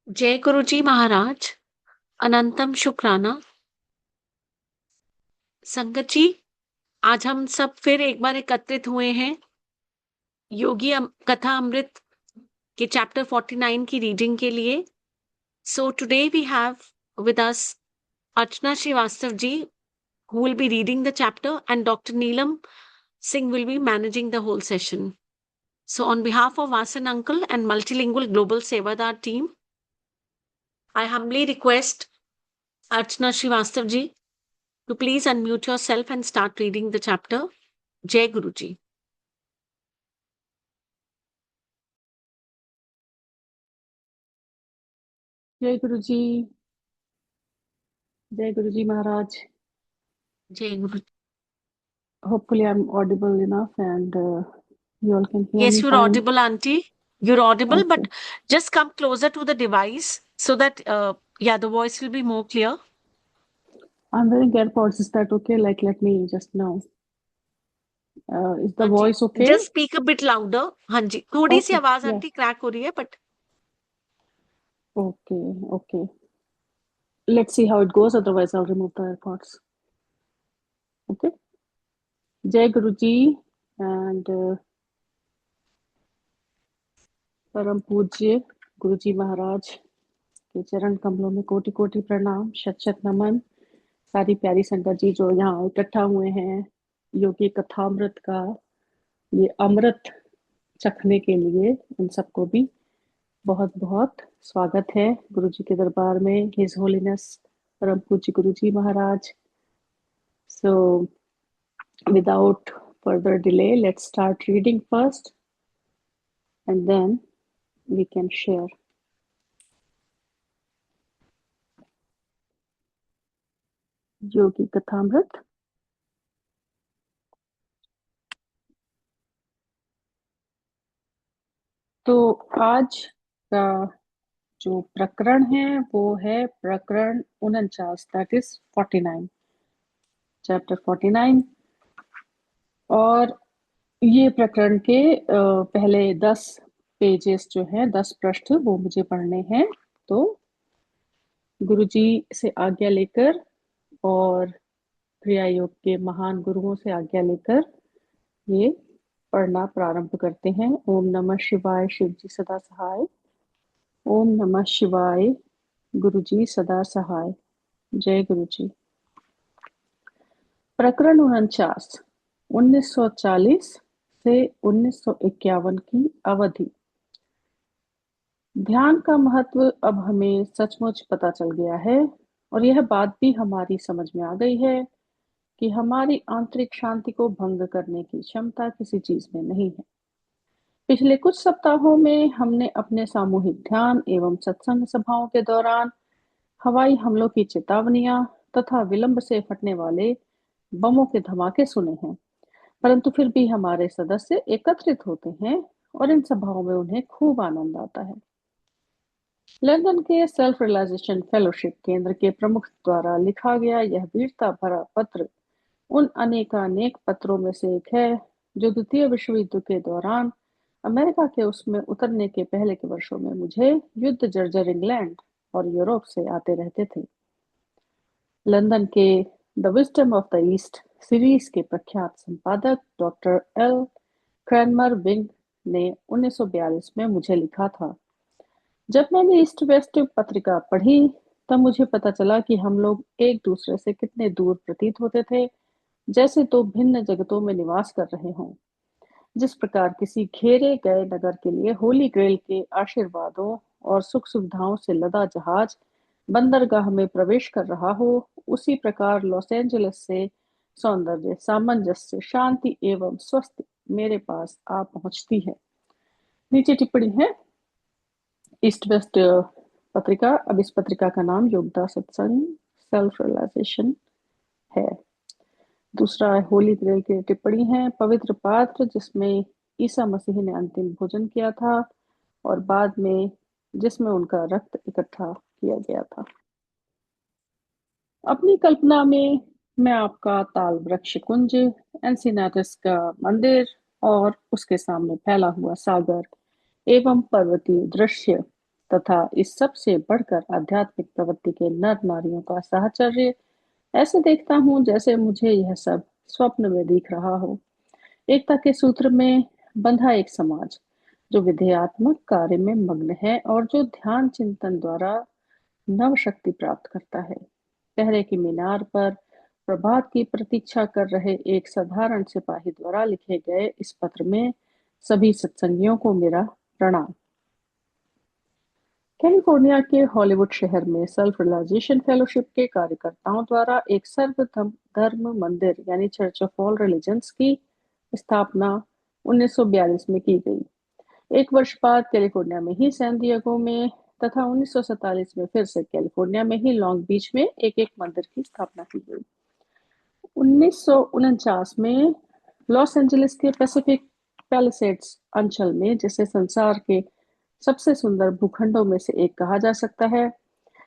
जय गुरु जी महाराज। अनंतम शुक्राना। संगत जी, आज हम सब फिर एक बार एकत्रित हुए हैं योगी कथा अमृत के चैप्टर 49 की रीडिंग के लिए। So today we have with us Archana Srivastava ji, who will be reading the chapter, and Dr. Neelam Singh will be managing the whole session. So on behalf of Vasan Uncle and Multilingual Global Sevadar team, I humbly request Archana Srivastav ji to please unmute yourself and start reading the chapter. Jai Guru ji. जय गुरु जी महाराज. Jai Guru. Hopefully I'm audible enough and you all can hear Yes, me you're fine. audible, Auntie. You're audible, Okay. but just come closer to the device so that, the voice will be more clear. I'm wearing AirPods. Is that okay? Like, let me just know. Is the Auntie, voice okay? just speak a bit louder. हाँ जी, थोड़ी सी Okay. आवाज Yeah. Aunty crack हो रही है, but Okay. Let's see how it goes. Otherwise, I'll remove the AirPods. Okay. जय गुरु जी and परम पूज्य गुरु जी महाराज के चरण कमलों में कोटि कोटि प्रणाम, शत शत नमन. सारी प्यारी संगत जी जो यहाँ इकट्ठा हुए हैं योगी कथामृत का ये अमृत चखने के लिए, उन सबको भी बहुत बहुत स्वागत है गुरु जी के दरबार में. हिज होलीनेस परम पूज्य Guru ji Maharaj. So without further delay, let's start reading first and then we can share. Yogi Kathamrit. तो आज का जो प्रकरण है वो है प्रकरण 49, दैट इज 49, चैप्टर 49. और ये प्रकरण के पहले 10 पेजेस जो हैं, 10 पृष्ठ वो मुझे पढ़ने हैं. तो गुरुजी से आज्ञा लेकर और क्रिया योग के महान गुरुओं से आज्ञा लेकर ये पढ़ना प्रारंभ करते हैं. ओम नमः शिवाय. शिव जी सदा सहाय. ओम नमः शिवाय. गुरुजी सदा सहाय. जय गुरुजी. प्रकरण 49, 1940 से 1951 की अवधि. ध्यान का महत्व अब हमें सचमुच पता चल गया है और यह बात भी हमारी समझ में आ गई है कि हमारी आंतरिक शांति को भंग करने की क्षमता किसी चीज में नहीं है. पिछले कुछ सप्ताहों में हमने अपने सामूहिक ध्यान एवं सत्संग सभाओं के दौरान हवाई हमलों की चेतावनियां तथा विलंब से फटने वाले बमों के धमाके सुने हैं, परंतु फिर भी हमारे सदस्य एकत्रित होते हैं और इन सभाओं में उन्हें खूब आनंद आता है. लंदन के सेल्फ रियलाइजेशन फेलोशिप केंद्र के प्रमुख द्वारा लिखा गया यह वीरता भरा पत्र उन अनेकानेक पत्रों में से एक है जो द्वितीय विश्व युद्ध के दौरान अमेरिका के उसमें उतरने के पहले के वर्षों में मुझे युद्ध जर्जर इंग्लैंड और यूरोप से आते रहते थे. लंदन के the wisdom of the east series के प्रख्यात संपादक डॉक्टर एल क्रैनमर विंग ने 1942 में मुझे लिखा था. जब मैंने ईस्ट वेस्ट पत्रिका पढ़ी तब मुझे पता चला कि हम लोग एक दूसरे से कितने दूर प्रतीत होते थे, जैसे दो भिन्न जगतों में निवास कर रहे हों. जिस प्रकार किसी घेरे गए नगर के लिए होली ग्रेल के आशीर्वादों और सुख सुविधाओं से लदा जहाज बंदरगाह में प्रवेश कर रहा हो, उसी प्रकार लॉस एंजलिस से सौंदर्य, सामंजस्य, शांति एवं स्वस्थ मेरे पास आ पहुंचती है. नीचे टिप्पणी है. ईस्ट वेस्ट पत्रिका, अब इस पत्रिका का नाम योगदा सत्संग सेल्फ रियलाइजेशन है. दूसरा होली ग्रेल की टिप्पणी है. पवित्र पात्र जिसमें ईसा मसीह ने अंतिम भोजन किया था और बाद में जिसमें उनका रक्त इकट्ठा किया गया था. अपनी कल्पना में मैं आपका ताल वृक्ष कुंज, एंसिनाटस का मंदिर और उसके सामने फैला हुआ सागर एवं पर्वतीय दृश्य तथा इस सब से बढ़कर आध्यात्मिक प्रवृत्ति के नर नारियों का साहचर्य ऐसे देखता हूँ जैसे मुझे यह सब स्वप्न में दिख रहा हो। एकता के सूत्र में बंधा एक समाज जो विधेयात्मक कार्य में मग्न है और जो ध्यान चिंतन द्वारा नव शक्ति प्राप्त करता है। पहरे की मीनार पर प्रभात की प्रतीक्षा कर रहे एक साधारण सिपाही द्वारा लिखे गए इस पत्र में सभी सत्संगियों को मेरा प्रणाम। कैलिफोर्निया के हॉलीवुड शहर में सेल्फ रियलाइजेशन फेलोशिप के कार्यकर्ताओं द्वारा एक सर्व धर्म मंदिर यानी चर्च ऑफ ऑल रिलीजन्स की स्थापना 1942 में की गई। एक वर्ष बाद कैलिफोर्निया में ही सैन डिएगो में तथा 1947 में फिर से कैलिफोर्निया में ही लॉन्ग बीच में एक एक मंदिर की स्थापना की गई। 1949 में लॉस एंजलिस के पैसिफिक पैलिसेड्स अंचल में, जिसे संसार के सबसे सुंदर भूखंडों में से एक कहा जा सकता है,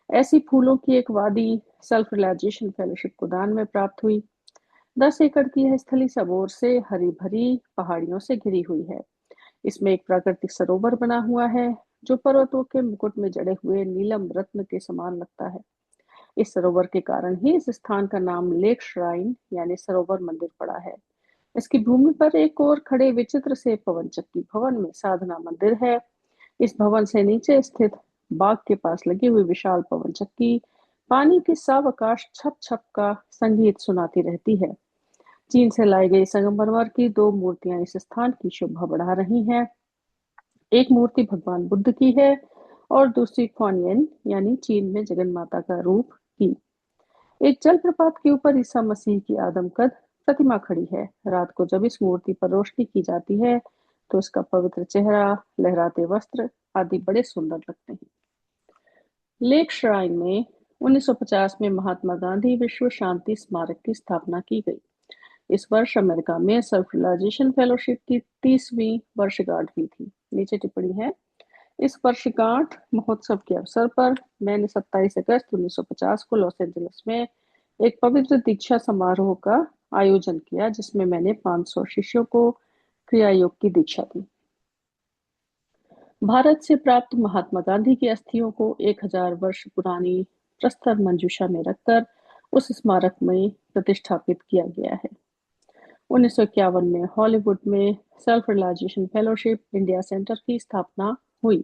ऐसी फूलों की एक वादी सेल्फ रियलाइजेशन फेलोशिप को दान में प्राप्त हुई। 10 एकड़ की यह स्थली सबोर से हरी भरी पहाड़ियों से घिरी हुई है। इसमें एक प्राकृतिक सरोवर बना हुआ है जो पर्वतों के मुकुट में जड़े हुए नीलम रत्न के समान लगता है। इस सरोवर के कारण ही इस स्थान का नाम लेक श्राइन यानी सरोवर मंदिर पड़ा है। इसकी भूमि पर एक और खड़े विचित्र से पवन चक्की भवन में साधना मंदिर है। इस भवन से नीचे स्थित बाग के पास लगी हुई विशाल पवन चक्की पानी के सावकाश छप छप का संगीत सुनाती रहती है। चीन से लाई गई संगमरमर की 2 मूर्तियां इस स्थान की शोभा बढ़ा रही हैं। एक मूर्ति भगवान बुद्ध की है और दूसरी कुआनयन यानी चीन में जगन माता का रूप की। एक जलप्रपात के ऊपर ईसा मसीह की आदमकद प्रतिमा खड़ी है। रात को जब इस मूर्ति पर रोशनी की जाती है तो इसका पवित्र चेहरा, लहराते वस्त्र आदि बड़े सुंदर लगते हैं। लेक श्राइन में 1950 में महात्मा गांधी विश्व शांति स्मारक की स्थापना की गई। इस वर्ष अमेरिका में सेल्फ रियलाइजेशन फेलोशिप की 30वीं वर्षगांठ हुई थी। नीचे टिप्पणी है, इस वर्षगांठ महोत्सव के अवसर पर मैंने 27 अगस्त 1950 को लॉस एंजलिस में एक पवित्र दीक्षा समारोह का आयोजन किया जिसमें मैंने 500 शिष्यों को क्रिया योग की दीक्षा दी। भारत से प्राप्त महात्मा गांधी की अस्थियों को 1000 वर्ष पुरानी प्रस्तर मंजूषा में रखकर उस स्मारक में प्रतिष्ठापित किया गया है। 1951 में हॉलीवुड में self realization fellowship India centre की स्थापना हुई।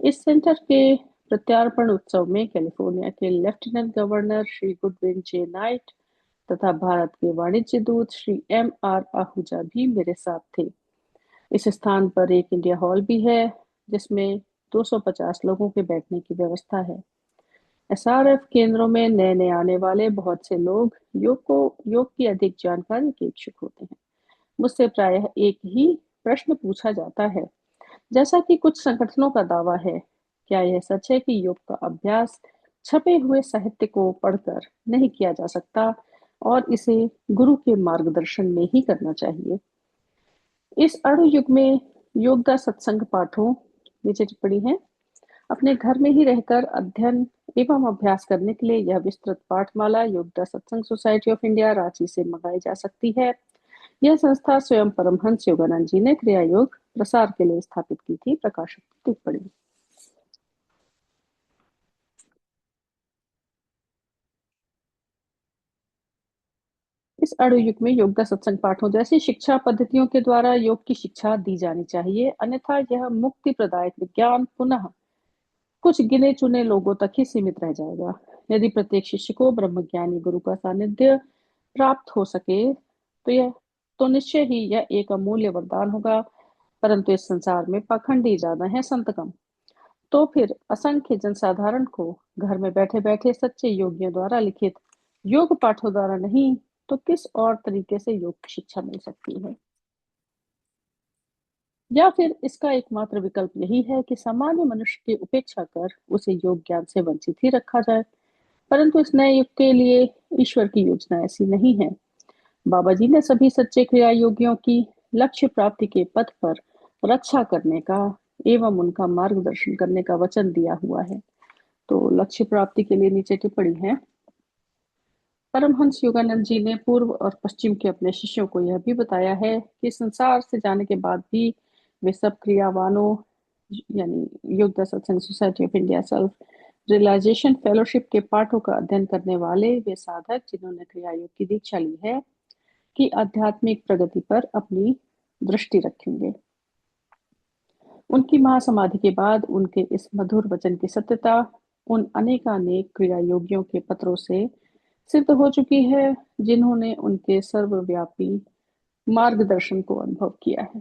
इस सेंटर के प्रत्यार्पण उत्सव में कैलिफोर्निया के लेफ्टिनेंट गवर्नर श्री गुडविन जे नाइट तथा भारत के वाणिज्य दूत श्री M.R. आहूजा भी मेरे साथ थे। इस स्थान पर एक इंडिया हॉल भी है जिसमें 250 लोगों के बैठने की व्यवस्था है। SRF केंद्रों में नए नए आने वाले बहुत से लोग योग की अधिक जानकारी के इच्छुक होते हैं। मुझसे प्रायः एक ही प्रश्न पूछा जाता है, जैसा कि कुछ संगठनों का दावा है, क्या यह सच है कि योग का अभ्यास छपे हुए साहित्य को पढ़कर नहीं किया जा सकता और इसे गुरु के मार्गदर्शन में ही करना चाहिए। इस अणु युग में योगदा सत्संग पाठों, नीचे टिप्पणी है, अपने घर में ही रहकर अध्ययन एवं अभ्यास करने के लिए यह विस्तृत पाठमाला योगदा सत्संग सोसाइटी ऑफ इंडिया रांची से मंगाई जा सकती है। यह संस्था स्वयं परमहंस योगानंद जी ने क्रिया योग प्रसार के लिए स्थापित की थी। प्रकाशक की टिप्पणी। इस अणु युग में योगदा सत्संग पाठों जैसी शिक्षा पद्धतियों के द्वारा योग की शिक्षा दी जानी चाहिए, अन्यथा यह मुक्ति प्रदायक विज्ञान पुनः कुछ गिने चुने लोगों तक ही सीमित रह जाएगा। यदि प्रत्येक शिष्य को ब्रह्मज्ञानी गुरु का सानिध्य प्राप्त हो सके तो निश्चय ही यह एक अमूल्य वरदान होगा। परंतु इस संसार में पाखंडी ज्यादा है, संत कम। तो फिर असंख्य जनसाधारण को घर में बैठे बैठे सच्चे योगियों द्वारा लिखित योग पाठों द्वारा नहीं तो किस और तरीके से योग की शिक्षा मिल सकती है? या फिर इसका एकमात्र विकल्प यही है कि सामान्य मनुष्य की उपेक्षा कर उसे योग ज्ञान से वंचित ही रखा जाए। परंतु इस नए युग के लिए ईश्वर की योजना ऐसी नहीं है। बाबा जी ने सभी सच्चे क्रिया योगियों की लक्ष्य प्राप्ति के पथ पर रक्षा करने का एवं उनका मार्गदर्शन करने का वचन दिया हुआ है। तो लक्ष्य प्राप्ति के लिए नीचे टिप्पणी है, परमहंस योगानंद जी ने पूर्व और पश्चिम के अपने शिष्यों को यह भी बताया है कि संसार से जाने के बाद भी वे सब क्रियावानों यानी Yogoda Satsanga society of India self realization fellowship के पाठों का अध्ययन करने वाले वे साधक जिन्होंने क्रिया योग की दीक्षा ली है कि आध्यात्मिक प्रगति पर अपनी दृष्टि रखेंगे। उनकी महासमाधि के बाद उनके इस मधुर वचन की सत्यता उन अनेकानेक क्रिया योगियों के पत्रों से सिद्ध हो चुकी है जिन्होंने उनके सर्वव्यापी मार्गदर्शन को अनुभव किया है।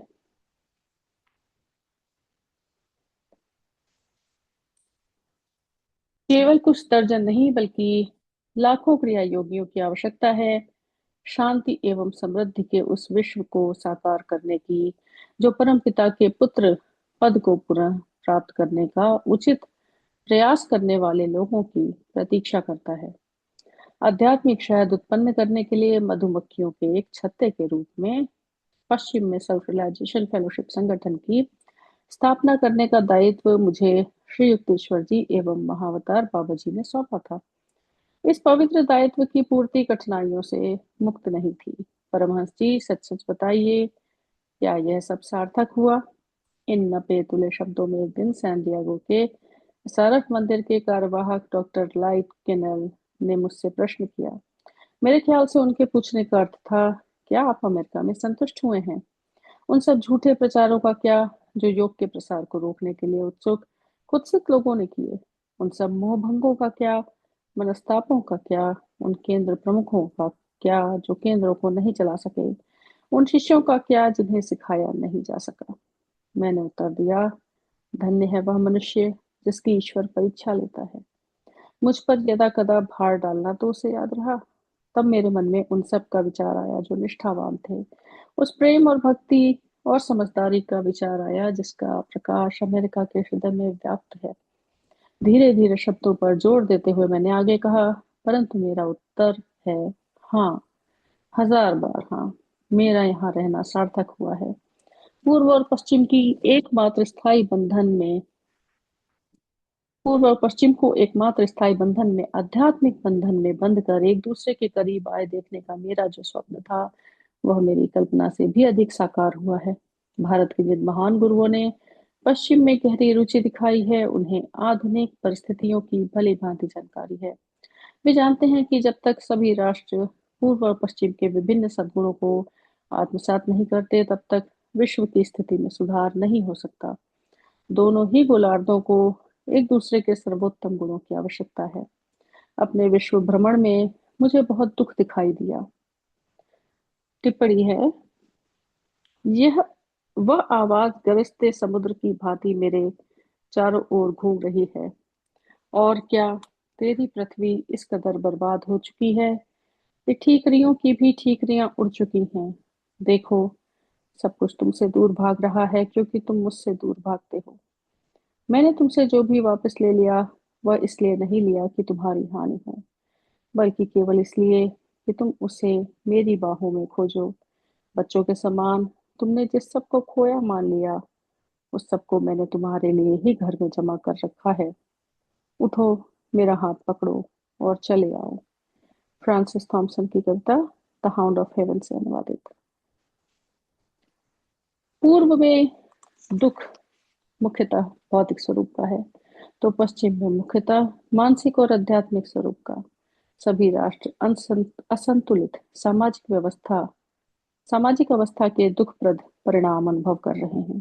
केवल कुछ दर्जन नहीं बल्कि लाखों क्रिया योगियों की आवश्यकता है शांति एवं समृद्धि के उस विश्व को साकार करने की जो परमपिता के पुत्र पद को पुनः प्राप्त करने का उचित प्रयास करने वाले लोगों की प्रतीक्षा करता है। आध्यात्मिक शहद उत्पन्न करने के लिए मधुमक्खियों के एक छत्ते के रूप में पश्चिम में सेल्फ रियलाइजेशन फेलोशिप संगठन की स्थापना करने का दायित्व मुझे श्री युक्तेश्वर जी एवं महावतार बाबा जी ने सौंपा था। इस पवित्र दायित्व की पूर्ति कठिनाइयों से मुक्त नहीं थी। परमहंस जी सच सच बताइए, क्या यह सब सार्थक हुआ? इन नपे तुले शब्दों में एक दिन सैन डिएगो के सारक मंदिर के कार्यवाहक डॉक्टर लाइट केनेल ने मुझसे प्रश्न किया। मेरे ख्याल से उनके पूछने का अर्थ था, क्या आप अमेरिका में संतुष्ट हुए हैं? उन सब झूठे प्रचारों का क्या जो योग के प्रसार को रोकने के लिए उत्सुक कुत्सित लोगों ने किए? उन सब मोहभंगों का क्या, मनस्तापों का क्या, उन केंद्र प्रमुखों का क्या जो केंद्रों को नहीं चला सके, उन शिष्यों का क्या जिन्हें सिखाया नहीं जा सका? मैंने उत्तर दिया, धन्य है वह मनुष्य जिसकी ईश्वर परीक्षा लेता है। मुझ पर यदा कदा भार डालना तो उसे याद रहा। तब मेरे मन में उन सब का विचार आया जो निष्ठावान थे। उस प्रेम और भक्ति और समझदारी का विचार आया जिसका प्रकाश अमेरिका के हृदय में व्याप्त है। धीरे धीरे शब्दों पर जोर देते हुए मैंने आगे कहा, परंतु मेरा उत्तर है हाँ, 1000 बार हाँ। मेरा यहाँ रहना सार्थक हुआ है। पूर्व और पश्चिम की एकमात्र स्थायी बंधन में पूर्व और पश्चिम को एकमात्र स्थायी बंधन में आध्यात्मिक बंधन में बंध कर एक दूसरे के करीब आए देखने का मेरा जो स्वप्न था वह मेरी कल्पना से भी अधिक साकार हुआ है। भारत के जिन महान गुरुओं ने पश्चिम में गहरी रुचि दिखाई है उन्हें आधुनिक परिस्थितियों की भली भांति जानकारी है। वे जानते हैं कि जब तक सभी राष्ट्र पूर्व और पश्चिम के विभिन्न सद्गुणों को आत्मसात नहीं करते तब तक विश्व की स्थिति में सुधार नहीं हो सकता। दोनों ही गोलार्धों को एक दूसरे के सर्वोत्तम गुणों की आवश्यकता है। अपने विश्व भ्रमण में मुझे बहुत दुख दिखाई दिया। टिप्पणी है, यह वह आवाज गरजते समुद्र की भांति मेरे चारों ओर घूम रही है। और क्या तेरी पृथ्वी इस कदर बर्बाद हो चुकी है कि ठीकरियों की भी ठीकरियां उड़ चुकी हैं। देखो, सब कुछ तुमसे दूर भाग रहा है क्योंकि तुम मुझसे दूर भागते हो। मैंने तुमसे जो भी वापस ले लिया वह इसलिए नहीं लिया कि तुम्हारी हानि हो, बल्कि केवल इसलिए कि तुम उसे मेरी बाहों में खोजो। बच्चों के समान तुमने जिस सब को खोया मान लिया उस सब को मैंने तुम्हारे लिए ही घर में जमा कर रखा है। उठो, मेरा हाथ पकड़ो और चले आओ। फ्रांसिस थॉमसन की कविता द हाउंड ऑफ हेवन से अनुवादित। पूर्व में दुख मुख्यतः भौतिक स्वरूप का है तो पश्चिम में मुख्यतः मानसिक और आध्यात्मिक स्वरूप का। सभी राष्ट्र असंतुलित सामाजिक अवस्था के दुखप्रद परिणाम अनुभव कर रहे हैं।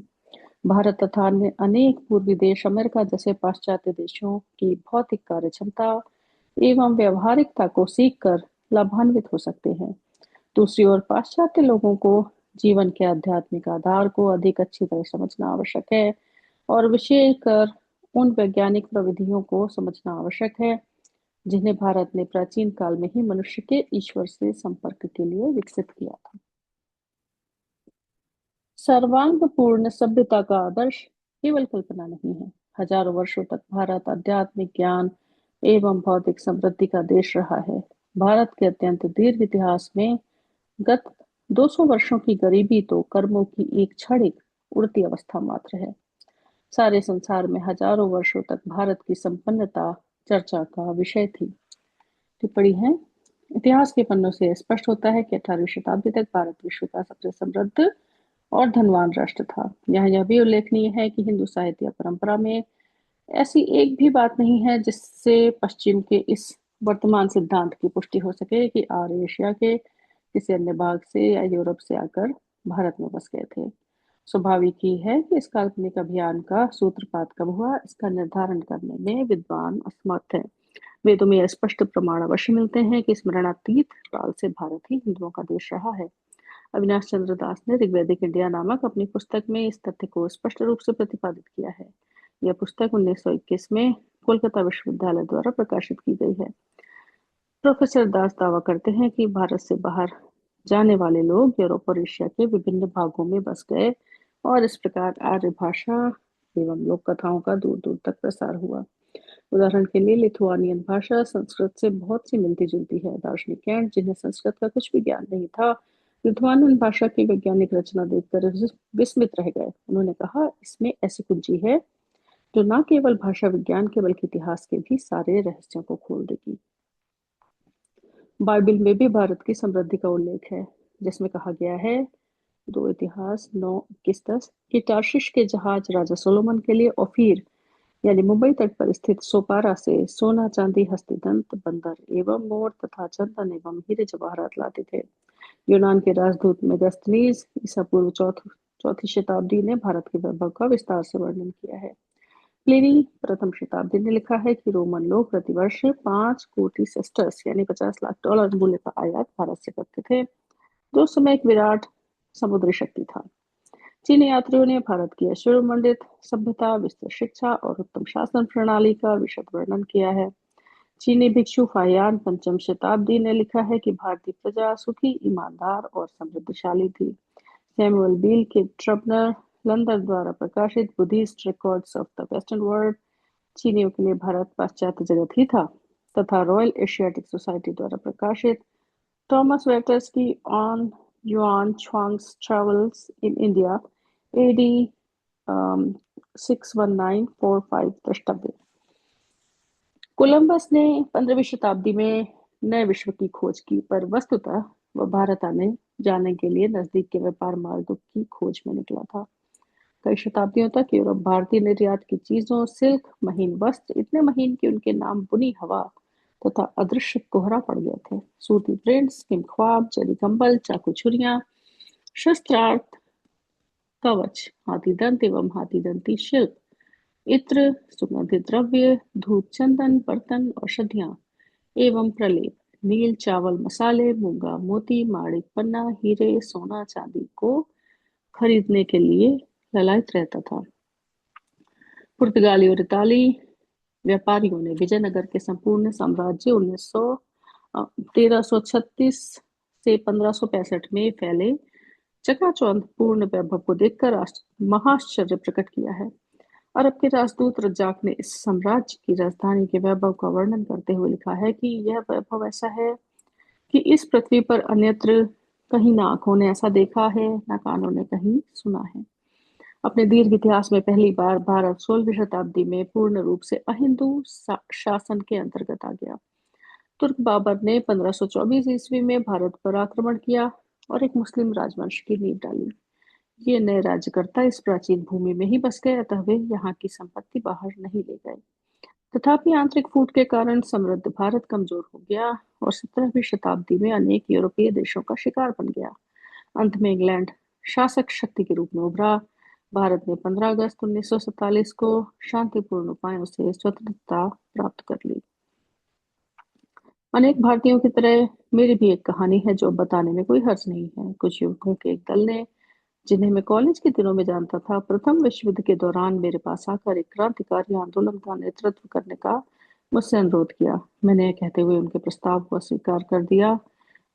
भारत तथा अन्य अनेक पूर्वी देश अमेरिका जैसे पाश्चात्य देशों की भौतिक कार्य क्षमता एवं व्यवहारिकता को सीखकर लाभान्वित हो सकते हैं। दूसरी ओर पाश्चात्य लोगों को जीवन के आध्यात्मिक आधार को अधिक अच्छी तरह समझना आवश्यक है और विशेषकर उन वैज्ञानिक प्रविधियों को समझना आवश्यक है जिन्हें भारत ने प्राचीन काल में ही मनुष्य के ईश्वर से संपर्क के लिए विकसित किया था। सर्वांगपूर्ण सभ्यता का आदर्श केवल कल्पना नहीं है। हजारों वर्षों तक भारत आध्यात्मिक ज्ञान एवं भौतिक समृद्धि का देश रहा है। भारत के अत्यंत दीर्घ इतिहास में गत 200 वर्षों की गरीबी तो कर्मों की एक क्षणिक उड़ती अवस्था मात्र है। सारे संसार में हजारों वर्षों तक भारत की संपन्नता चर्चा का विषय थी। टिप्पणी है, इतिहास के पन्नों से स्पष्ट होता है कि 18वीं शताब्दी तक भारत विश्व का सबसे समृद्ध और धनवान राष्ट्र था। यहाँ यह भी उल्लेखनीय है कि हिंदू साहित्य या परंपरा में ऐसी एक भी बात नहीं है जिससे पश्चिम के इस वर्तमान सिद्धांत की पुष्टि हो सके कि आर्य एशिया के किसी अन्य भाग से या यूरोप से आकर भारत में बस गए थे। स्वाभाविक ही है कि इस काल्पनिक अभियान का सूत्रपात कब हुआ, इसका निर्धारण करने में विद्वान असमर्थ हैं। वेदों में यह स्पष्ट प्रमाण अवश्य मिलते हैं कि स्मरणातीत काल से भारत ही हिंदुओं का देश रहा है। अविनाश चंद्र दास ने ऋग्वैदिक इंडिया नामक अपनी पुस्तक में इस तथ्य को स्पष्ट रूप से प्रतिपादित किया है। यह पुस्तक 1921 में कोलकाता विश्वविद्यालय द्वारा प्रकाशित की गई है। प्रोफेसर दास दावा करते हैं कि भारत से बाहर जाने वाले लोग यूरोप और एशिया के विभिन्न भागों में बस गए और इस प्रकार आर्य भाषा एवं लोक कथाओं का दूर दूर तक प्रसार हुआ। उदाहरण के लिए लिथुआनियन भाषा संस्कृत से बहुत सी मिलती जुलती है। दार्शनिक कैंट, जिन्हें संस्कृत का कुछ भी ज्ञान नहीं था, लिथुआनियन भाषा की वैज्ञानिक रचना देखकर विस्मित रह गए। उन्होंने कहा, इसमें ऐसी कुंजी है जो न केवल भाषा विज्ञान के बल्कि इतिहास के भी सारे रहस्यों को खोल देगी। बाइबिल में भी भारत की समृद्धि का उल्लेख है, जिसमें कहा गया है, 2 इतिहास 9:21 कि टार्शिश के जहाज राजा सोलोमन के लिए ओफीर यानी मुंबई तट पर स्थित सोपारा से सोना, चांदी, हस्तिदंत, बंदर एवं मोर तथा चंदन एवं हीरे जवाहरात लाते थे। यूनान के राजदूत मेगास्थनीज ईसा पूर्व चौथी शताब्दी ने भारत के वैभव का विस्तार से वर्णन किया है। प्लिनी प्रथम शताब्दी ने लिखा है कि रोमन लोग प्रतिवर्ष 5 कोटि सेस्टर्स यानी 50 लाख डॉलर मूल्य का आयात भारत से करते थे, जो उस समय एक विराट समुद्री शक्ति था। चीनी यात्रियों ने भारत की ऐश्वर्यमंडित सभ्यता, विस्तृत शिक्षा और उत्तम शासन प्रणाली का विशद वर्णन किया है। चीनी भिक्षु फाहियान पंचम शताब्दी ने लिखा है कि भारतीय प्रजा सुखी, ईमानदार और समृद्धशाली थी। सैमुअल बील के ट्रबनर लंदन द्वारा प्रकाशित Buddhist records of the western world चीनियों के लिए भारत पाश्चात्य जगत ही था, तथा रॉयल एशियाटिक सोसाइटी द्वारा प्रकाशित थॉमस वेटर्स की on Yuan Chwang's travels in India AD 61945 द्रष्टव्य। कोलंबस ने 15वीं शताब्दी में नए विश्व की खोज की, पर वस्तुतः वह भारत आने जाने के लिए नजदीक के व्यापार मार्गों की खोज में निकला था। कई शताब्दियों तक यूरोप भारतीय निर्यात की चीजों, सिल्क, महीन वस्त्र इतने महीन कि उनके नाम बुनी हवा तथा अदृश्य कोहरा पड़ गए थे। सूती प्रिंट्स, किमख्वाब, जरी कंबल, चाकू छुरियां, शस्त्रार्थ, कवच, हाथी दंत एवं हाथी दंती शिल्प, इत्र, सुगंधित द्रव्य, धूप, चंदन, बर्तन, औषधियां एवं प्रलेप, नील, चावल, मसाले, मूंगा, मोती, माणिक, पन्ना, हीरे, सोना, चांदी को खरीदने के लिए ललायत रहता था। पुर्तगाली और इताली व्यापारियों ने विजयनगर के संपूर्ण साम्राज्य 1336 से 1565 में फैले चकाचौंध पूर्ण वैभव को देखकर महाश्चर्य प्रकट किया है। अरब के राजदूत रज्जाक ने इस साम्राज्य की राजधानी के वैभव का वर्णन करते हुए लिखा है कि यह वैभव ऐसा है कि इस पृथ्वी पर अन्यत्र कहीं ना आंखों ने ऐसा देखा है, ना कानों ने कहीं सुना है। अपने दीर्घ इतिहास में पहली बार भारत 16वीं शताब्दी में पूर्ण रूप से अहिंदू शासन के अंतर्गत आ गया। तुर्क बाबर ने 1524 ईस्वी में भारत पर आक्रमण किया और एक मुस्लिम राजवंश की नींव डाली। ये नए राज्यकर्ता इस प्राचीन भूमि में ही बस गए, अतः वे यहाँ की संपत्ति बाहर नहीं ले गए। तथापि आंतरिक फूट के कारण समृद्ध भारत कमजोर हो गया और 17वीं शताब्दी में अनेक यूरोपीय देशों का शिकार बन गया। अंत में इंग्लैंड शासक शक्ति के रूप में उभरा। भारत ने 15 अगस्त 1947 को शांतिपूर्ण उपायों से स्वतंत्रता प्राप्त कर ली। अनेक भारतीयों की तरह मेरी भी एक कहानी है जो बताने में कोई हर्ज नहीं है। कुछ युवकों के एक दल ने, जिन्हें मैं कॉलेज के दिनों में जानता था, प्रथम विश्व युद्ध के दौरान मेरे पास आकर एक क्रांतिकारी आंदोलन का नेतृत्व करने का मुझसे अनुरोध किया। मैंने यह कहते हुए उनके प्रस्ताव को अस्वीकार कर दिया।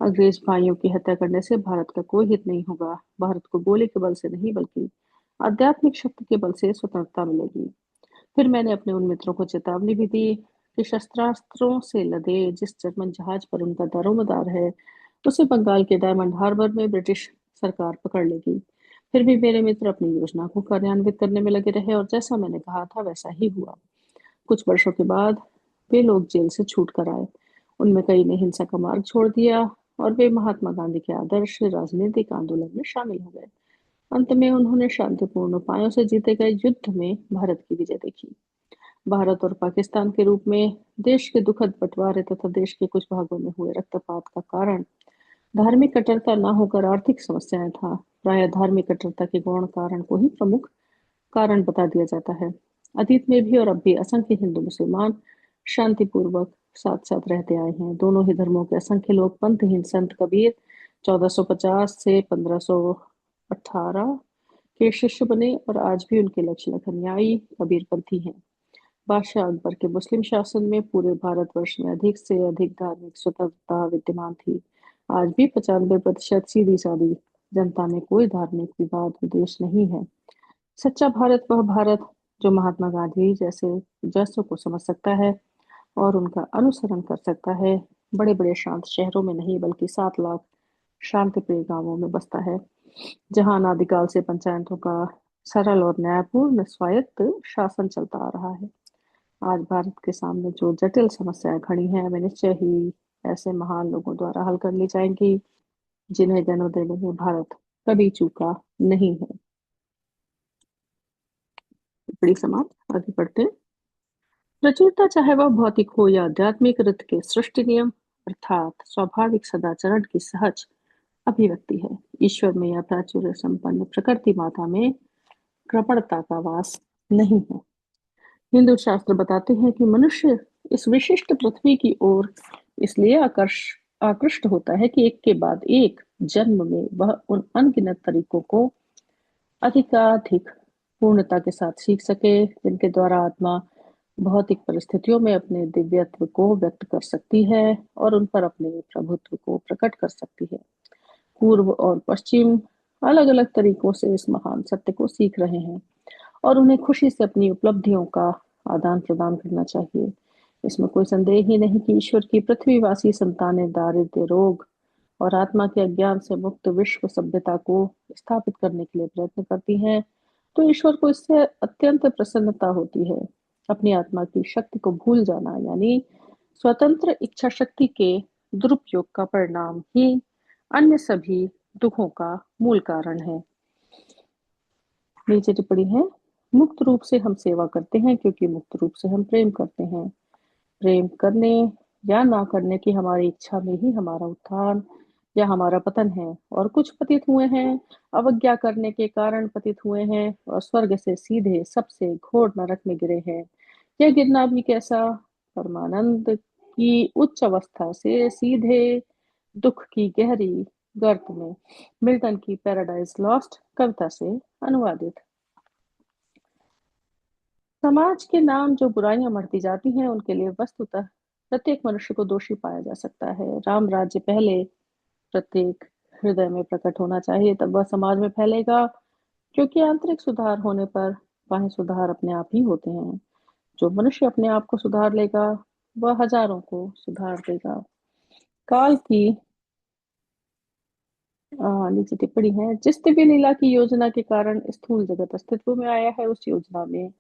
अंग्रेज भाइयों की हत्या करने से भारत का कोई हित नहीं होगा। भारत को गोली के बल से नहीं बल्कि आध्यात्मिक शक्ति के बल से स्वतंत्रता मिलेगी। फिर मैंने अपने उन मित्रों को चेतावनी भी दी कि शस्त्रास्त्रों से लदे जिस जर्मन जहाज पर उनका दारोमदार है, उसे बंगाल के डायमंड हार्बर में ब्रिटिश सरकार पकड़ लेगी। फिर भी मेरे मित्र अपनी योजना को कार्यान्वित करने में लगे रहे और जैसा मैंने कहा था वैसा ही हुआ। कुछ वर्षों के बाद वे लोग जेल से छूट कर आए। उनमें कई ने हिंसा का मार्ग छोड़ दिया और वे महात्मा गांधी के आदर्श राजनीतिक आंदोलन में शामिल हो गए। अंत में उन्होंने शांतिपूर्ण उपायों से जीते गए युद्ध में भारत की विजय देखी। भारत और पाकिस्तान के रूप में देश के दुखद बंटवारे तथा देश के कुछ भागों में हुए रक्तपात का कारण धार्मिक कट्टरता न होकर आर्थिक समस्याएं था। प्रायः धार्मिक कट्टरता के गौण कारण को ही प्रमुख कारण बता दिया जाता है। अतीत में भी और अब भी असंख्य हिंदू मुसलमान शांतिपूर्वक साथ साथ रहते आए हैं। दोनों ही धर्मों के असंख्य लोग पंथहीन संत कबीर 1450 से 1518 के शिष्य बने और आज भी उनके लक्ष्य अनुयायी कबीरपंथी हैं। बादशाह अकबर के मुस्लिम शासन में पूरे भारतवर्ष में अधिक से अधिक धार्मिक स्वतंत्रता विद्यमान थी। आज भी 95% सीधी सादी जनता में कोई धार्मिक विवाद विद्वेष नहीं है। सच्चा भारत वह भारत जो महात्मा गांधी जैसे जैसों को समझ सकता है और उनका अनुसरण कर सकता है। बड़े बड़े शांत शहरों में नहीं बल्कि 7 लाख शांति प्रिय गांवों में बसता है, जहां अनादिकाल से पंचायतों का सरल और न्यायपूर्ण स्वायत्त शासन चलता आ रहा है। आज भारत के सामने जो जटिल समस्याएं खड़ी हैं वे निश्चय ही ऐसे महान लोगों द्वारा हल कर ली जाएंगी जिन्हें जन्म देने में भारत कभी चूका नहीं है। बड़ी समाप्त, आगे बढ़ते हैं। प्रचुरता चाहे वह भौतिक हो या आध्यात्मिक रथ के सृष्टि नियम अर्थात स्वाभाविक सदाचरण की सहज अभिव्यक्ति है। ईश्वर में या प्राचुर्य संपन्न प्रकृति माता में कृपणता का वास नहीं है। हिंदू शास्त्र बताते हैं कि मनुष्य इस विशिष्ट पृथ्वी की ओर इसलिए आकृष्ट होता है कि एक के बाद एक जन्म में वह उन अनगिनत तरीकों को अधिकाधिक पूर्णता के साथ सीख सके जिनके द्वारा आत्मा भौतिक परिस्थितियों में अपने दिव्यत्व को व्यक्त कर सकती है और उन पर अपने प्रभुत्व को प्रकट कर सकती है। पूर्व और पश्चिम अलग अलग तरीकों से इस महान सत्य को सीख रहे हैं और उन्हें खुशी से अपनी उपलब्धियों का आदान प्रदान करना चाहिए। इसमें कोई संदेह ही नहीं कि ईश्वर की पृथ्वीवासी संतानें दारिद्र्य, रोग और आत्मा के अज्ञान से मुक्त विश्व सभ्यता को स्थापित करने के लिए प्रयत्न करती हैं। तो ईश्वर को इससे अत्यंत प्रसन्नता होती है। अपनी आत्मा की शक्ति को भूल जाना यानी स्वतंत्र इच्छा शक्ति के दुरुपयोग का परिणाम ही अन्य सभी दुखों का मूल कारण है। नीचे टिप्पणी है, मुक्त रूप से हम सेवा करते हैं क्योंकि मुक्त रूप से हम प्रेम करते हैं। प्रेम करने या ना करने की हमारी इच्छा में ही हमारा उत्थान या हमारा पतन है। और कुछ पतित हुए हैं, अवज्ञा करने के कारण पतित हुए हैं और स्वर्ग से सीधे सबसे घोर नरक में गिरे हैं। यह गिरना भी कैसा, परमानंद की उच्च अवस्था से सीधे दुख की गहरी गर्त में। मिल्टन की पैराडाइज लॉस्ट कविता से अनुवादित। समाज के नाम जो बुराइयां बढ़ती जाती हैं उनके लिए वस्तुतः प्रत्येक मनुष्य को दोषी पाया जा सकता है। राम राज्य पहले प्रत्येक हृदय में प्रकट होना चाहिए, तब वह समाज में फैलेगा, क्योंकि आंतरिक सुधार होने पर बाह्य सुधार अपने आप ही होते हैं। जो मनुष्य अपने आप को सुधार लेगा वह हजारों को सुधार देगा। काल की नीचे टिप्पणी है, जिस दिव्य लीला की योजना के कारण स्थूल जगत अस्तित्व में आया है उस योजना में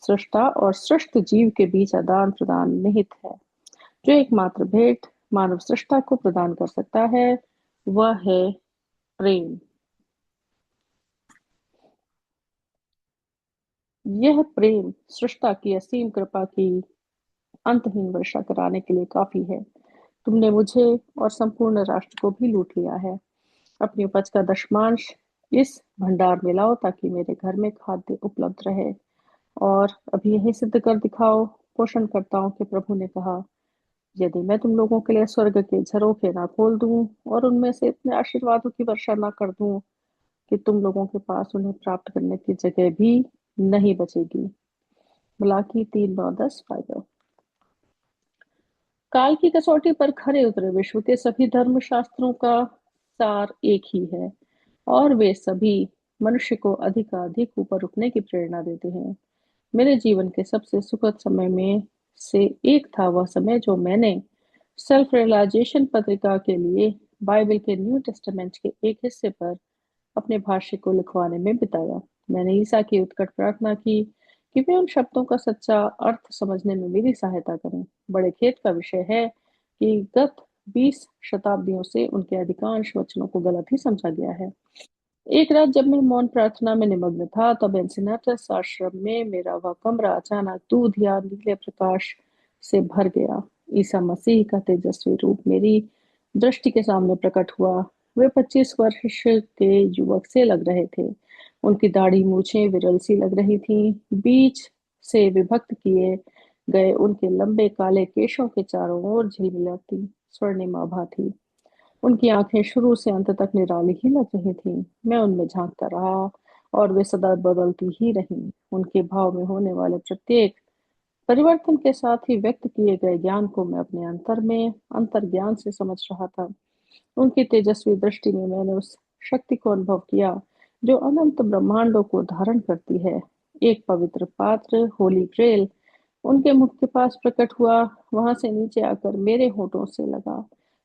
सृष्टा और सृष्ट जीव के बीच आदान प्रदान निहित है। जो एकमात्र भेंट मानव सृष्टा को प्रदान कर सकता है वह है प्रेम। यह प्रेम सृष्टा की असीम कृपा की अंतहीन वर्षा कराने के लिए काफी है। तुमने मुझे और संपूर्ण राष्ट्र को भी लूट लिया है। अपनी उपज का दशमांश इस भंडार में लाओ ताकि मेरे घर में खाद्य उपलब्ध रहे। और अभी यही सिद्ध कर दिखाओ, पोषणकर्ताओं के प्रभु ने कहा, यदि मैं तुम लोगों के लिए स्वर्ग के झरोखे ना खोल दूं और उनमें से इतने आशीर्वादों की वर्षा ना कर दूं कि तुम लोगों के पास उन्हें प्राप्त करने की जगह भी नहीं बचेगी। मलाकी 3:9-10 फाइबर। काल की कसौटी पर खरे उतरे विश्व के सभी धर्म शास्त्रों का सार एक ही है और वे सभी मनुष्य को अधिकाधिक ऊपर उठने की प्रेरणा देते हैं। मेरे जीवन के सबसे सुखद समय में से एक था वह समय जो मैंने सेल्फ रियलाइजेशन पत्रिका के लिए बाइबल के न्यू टेस्टामेंट के एक हिस्से पर अपने भाष्य को लिखवाने में बिताया। मैंने ईसा की उत्कट प्रार्थना की कि वे उन शब्दों का सच्चा अर्थ समझने में मेरी सहायता करें। बड़े खेद का विषय है कि गत 20 शताब्दियों से उनके अधिकांश वचनों को गलत ही समझा गया है। एक रात जब मैं मौन प्रार्थना में निमग्न था, तब एन्सिनाटस आश्रम में मेरा वह कमरा अचानक दूध या नीले प्रकाश से भर गया। ईसा मसीह का तेजस्वी रूप मेरी दृष्टि के सामने प्रकट हुआ। वे 25 वर्ष के युवक से लग रहे थे। उनकी दाढ़ी मूछें विरल सी लग रही थीं। बीच से विभक्त किए गए उनके लंबे काले केशों के चारों ओर झिलमिलाती स्वर्णिम आभा थी। उनकी आंखें शुरू से अंत तक निराली ही लग रही थीं। मैं उनमें झांकता रहा और वे सदा बदलती ही रहीं। उनके भाव में होने वाले प्रत्येक परिवर्तन के साथ ही व्यक्त किए गए ज्ञान को मैं अपने अंतर में अंतर्ज्ञान से समझ रहा था। उनकी तेजस्वी दृष्टि में मैंने उस शक्ति को अनुभव किया जो अनंत ब्रह्मांडों को धारण करती है। एक पवित्र पात्र, होली ग्रेल, उनके मुख के पास प्रकट हुआ। वहां से नीचे आकर मेरे होठों से लगा,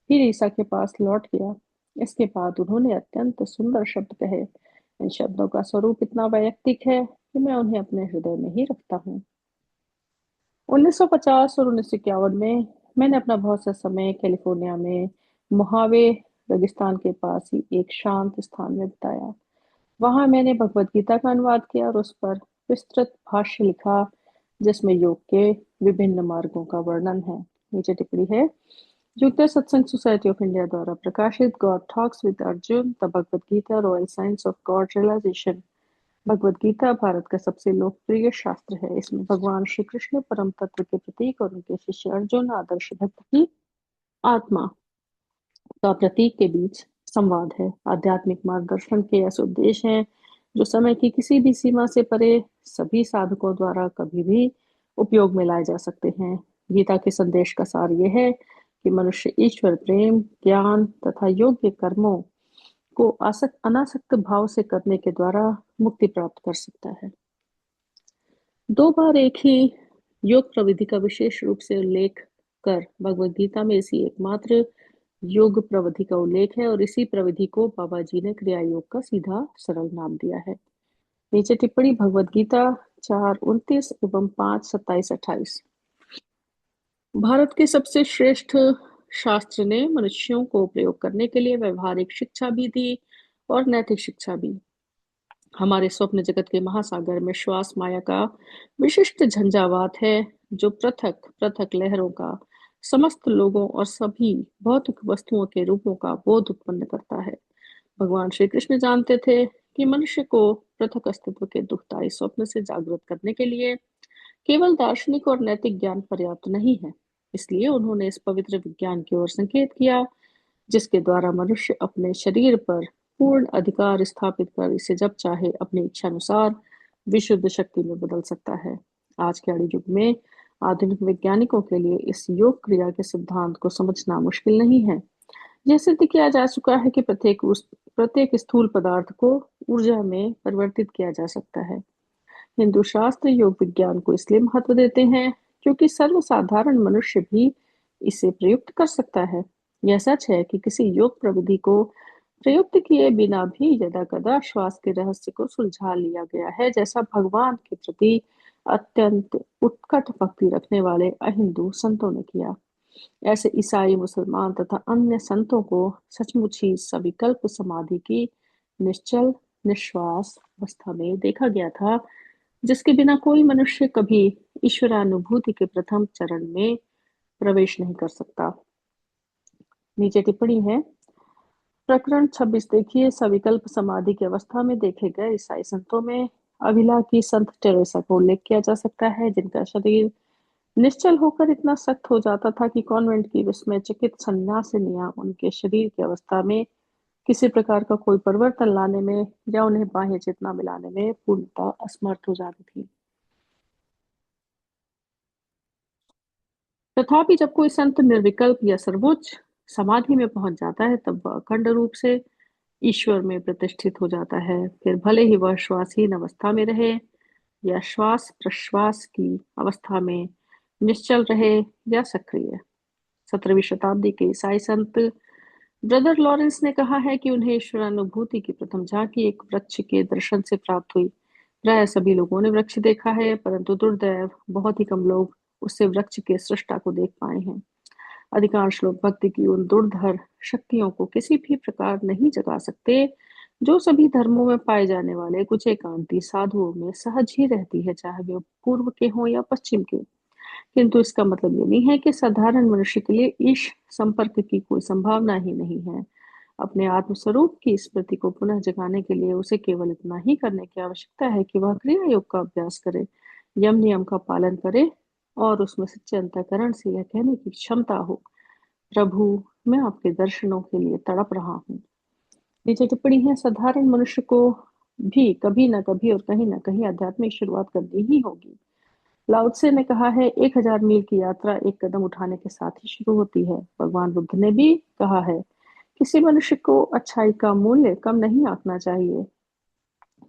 फिर ईसा के पास लौट गया। इसके बाद उन्होंने अत्यंत सुंदर शब्द कहे। इन शब्दों का स्वरूप इतना वैयक्तिक है कि मैं उन्हें अपने हृदय में ही रखता हूँ। 1950 और 1951 में मैंने अपना बहुत सा समय कैलिफोर्निया में मोहावे रेगिस्तान के पास ही एक शांत स्थान में बिताया। वहां मैंने भगवत गीता का अनुवाद किया और उस पर विस्तृत भाष्य लिखा, जिसमें योग के विभिन्न मार्गों का वर्णन है। नीचे टिप्पणी है। युक्त सत्संग सोसाइटी ऑफ इंडिया द्वारा प्रकाशित God talks with Arjuna, the Bhagavad Gita royal science of God realization. Bhagavad Gita Bharat का सबसे लोकप्रिय शास्त्र है। इसमें भगवान श्री कृष्ण परम तत्व के प्रतीक और उनके शिष्य अर्जुन आदर्श भक्त की आत्मा का प्रतीक के बीच संवाद है। आध्यात्मिक मार्गदर्शन के ऐसे उद्देश्य हैं जो समय की किसी भी सीमा से परे सभी साधकों द्वारा कभी भी उपयोग में लाए जा सकते हैं। गीता के संदेश का सार यह है कि मनुष्य ईश्वर प्रेम, ज्ञान तथा योग्य कर्मों को आसक्त अनासक्त भाव से करने के द्वारा मुक्ति प्राप्त कर सकता है। दो बार एक ही योग प्रविधि का विशेष रूप से उल्लेख कर भगवद गीता में इसी एकमात्र योग प्रविधि का उल्लेख है और इसी प्रविधि को बाबा जी ने क्रिया योग का सीधा सरल नाम दिया है। नीचे टिप्पणी भगवद गीता 4:29 एवं 5:27-28। भारत के सबसे श्रेष्ठ शास्त्र ने मनुष्यों को प्रयोग करने के लिए व्यवहारिक शिक्षा भी दी और नैतिक शिक्षा भी। हमारे स्वप्न जगत के महासागर में श्वास माया का विशिष्ट झंझावात है जो पृथक पृथक लहरों का समस्त लोगों और सभी भौतिक वस्तुओं के रूपों का बोध उत्पन्न करता है। भगवान श्री कृष्ण जानते थे कि मनुष्य को पृथक अस्तित्व के दुखदायी स्वप्न से जागृत करने के लिए केवल दार्शनिक और नैतिक ज्ञान पर्याप्त नहीं है। इसलिए उन्होंने इस पवित्र विज्ञान की ओर संकेत किया जिसके द्वारा मनुष्य अपने शरीर पर पूर्ण अधिकार स्थापित कर इसे जब चाहे अपनी इच्छा अनुसार विशुद्ध शक्ति में बदल सकता है। आज के आधुनिक युग में आधुनिक वैज्ञानिकों के लिए इस योग क्रिया के सिद्धांत को समझना मुश्किल नहीं है। यह सिद्ध किया जा चुका है कि प्रत्येक स्थूल पदार्थ को ऊर्जा में परिवर्तित किया जा सकता है। हिंदू शास्त्र योग विज्ञान को इसलिए महत्व देते हैं क्योंकि सर्वसाधारण मनुष्य भी इसे प्रयुक्त कर सकता है। यह सच है कि किसी योग प्रविधि को प्रयुक्त किए बिना भी यदाकदा श्वास के रहस्य को सुलझा लिया गया है, जैसा भगवान के प्रति अत्यंत उत्कट भक्ति रखने वाले अहिंदू संतों ने किया। ऐसे ईसाई, मुसलमान तथा अन्य संतों को सचमुच ही सविकल्प समाधि की निश्चल निश्वास अवस्था में देखा गया था, जिसके बिना कोई मनुष्य कभी ईश्वरानुभूति के प्रथम चरण में प्रवेश नहीं कर सकता। नीचे टिप्पणी है। प्रकरण 26 देखिए। सविकल्प समाधि की अवस्था में देखे गए ईसाई संतों में अभिला की संत टेरेसा को उल्लेख किया जा सकता है, जिनका शरीर निश्चल होकर इतना सख्त हो जाता था कि कॉन्वेंट की विस्मयचकित सन्यासिनियां उनके शरीर की अवस्था में किसी प्रकार का कोई परिवर्तन लाने में या उन्हें बाह्य चेतना मिलाने में पूर्णतः असमर्थ हो जाती थी। तथापि जब कोई संत निर्विकल्प या सर्वोच्च समाधि में पहुंच जाता है, तब वह अखंड रूप से ईश्वर में प्रतिष्ठित हो जाता है। फिर भले ही वह श्वासहीन अवस्था में रहे या श्वास प्रश्वास की अवस्था में निश्चल रहे या सक्रिय। 17वीं शताब्दी के ईसाई संत ब्रदर लॉरेंस ने कहा है कि उन्हें ईश्वरानुभूति की प्रथम झांकी एक वृक्ष के दर्शन से प्राप्त हुई। प्राय सभी लोगों ने वृक्ष देखा है, परंतु दुर्दैव बहुत ही कम लोग उससे वृक्ष के सृष्टा को देख पाए हैं। अधिकांश लोग भक्ति की उन दुर्धर शक्तियों को किसी भी प्रकार नहीं जगा सकते जो सभी धर्मों में पाए जाने वाले कुछ एकांती साधुओं में सहज ही रहती है, चाहे वे पूर्व के हों या पश्चिम के। किंतु इसका मतलब ये नहीं है कि साधारण मनुष्य के लिए ईश संपर्क की कोई संभावना ही नहीं है। अपने आत्मस्वरूप की स्मृति को पुनः जगाने के लिए उसे केवल इतना ही करने की आवश्यकता है कि वह क्रिया योग का अभ्यास करे, यम नियम का पालन करे और उसमें सच्चे अंतःकरण से यह कहने की क्षमता हो, प्रभु, मैं आपके दर्शनों के लिए तड़प रहा हूँ। नीचे टिप्पणी है, साधारण मनुष्य को भी कभी न कभी और कहीं न कहीं आध्यात्मिक शुरुआत करनी ही होगी। लाओ त्से ने कहा है, 1000 मील की यात्रा एक कदम उठाने के साथ ही शुरू होती है। भगवान बुद्ध ने भी कहा है, किसी मनुष्य को अच्छाई का मूल्य कम नहीं आंकना चाहिए।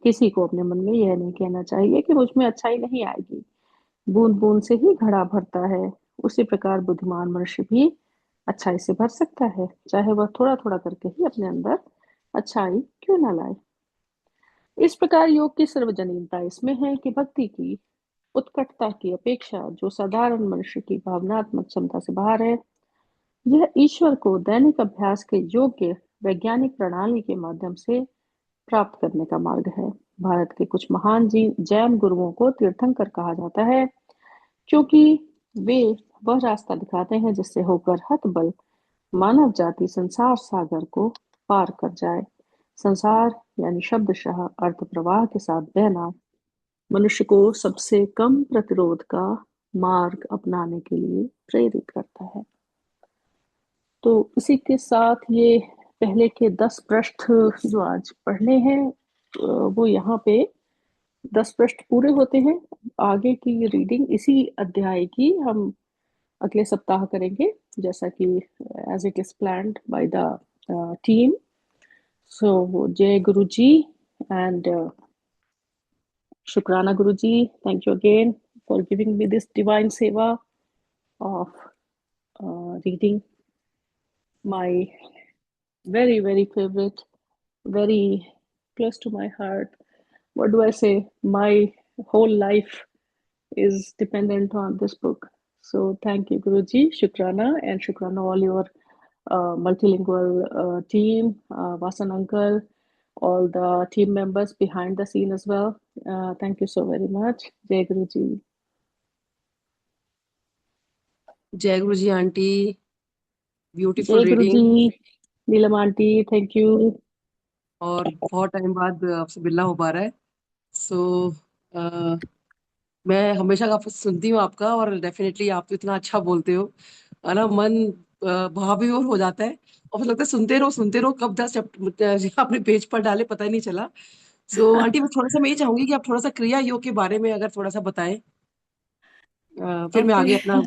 किसी को अपने मन में यह नहीं कहना चाहिए कि मुझ में अच्छाई नहीं आएगी। बूंद बूंद से ही घड़ा भरता है। उसी प्रकार बुद्धिमान मनुष्य भी अच्छाई से भर सकता है, चाहे वह थोड़ा थोड़ा करके ही अपने अंदर अच्छाई क्यों न लाए। इस प्रकार योग की सर्वजनीनता इसमें है कि भक्ति की उत्कटता की अपेक्षा जो साधारण मनुष्य की भावनात्मक क्षमता से बाहर है, यह ईश्वर को दैनिक अभ्यास के योग्य वैज्ञानिक प्रणाली के माध्यम से प्राप्त करने का मार्ग है। भारत के कुछ महान जी जैन गुरुओं को तीर्थंकर कहा जाता है, क्योंकि वे वह रास्ता दिखाते हैं जिससे होकर हतबल मानव जाति संसार सागर को पार कर जाए। संसार यानी शब्दशः अर्थ प्रवाह के साथ बहना मनुष्य को सबसे कम प्रतिरोध का मार्ग अपनाने के लिए प्रेरित करता है। तो इसी के साथ ये पहले के 10 पृष्ठ जो आज पढ़ने हैं, वो यहाँ पे 10 पृष्ठ पूरे होते हैं। आगे की रीडिंग इसी अध्याय की हम अगले सप्ताह करेंगे, जैसा कि as it is planned by the team. So जय गुरु जी एंड शुक्राना Guru ji, thank you again for giving me this divine seva of reading my very favorite, very close to my heart. What do I say? My whole life is dependent on this book. So thank you, Guruji, Shukrana, and Shukrana all your multilingual team, Vasan uncle, all the team members behind the scene as well. Thank you so very much. Jai Guruji. जय Guru ji auntie, beautiful Jai reading. Guruji. Neelam auntie, thank you. और बहुत time बाद आपसे मिलना हो पा रहा है। सो मैं हमेशा काफी सुनती हूँ आपका, और डेफिनेटली आप तो इतना अच्छा बोलते हो, है ना, मन भावियोर हो जाता है, और फिर लगता है सुनते रहो, कब 10 आपने पेज पर डाले पता ही नहीं चला। सो आंटी, मैं थोड़ा सा मैं ये चाहूंगी कि आप थोड़ा सा क्रिया योग के बारे में अगर थोड़ा सा बताएं, फिर मैं आगे अपना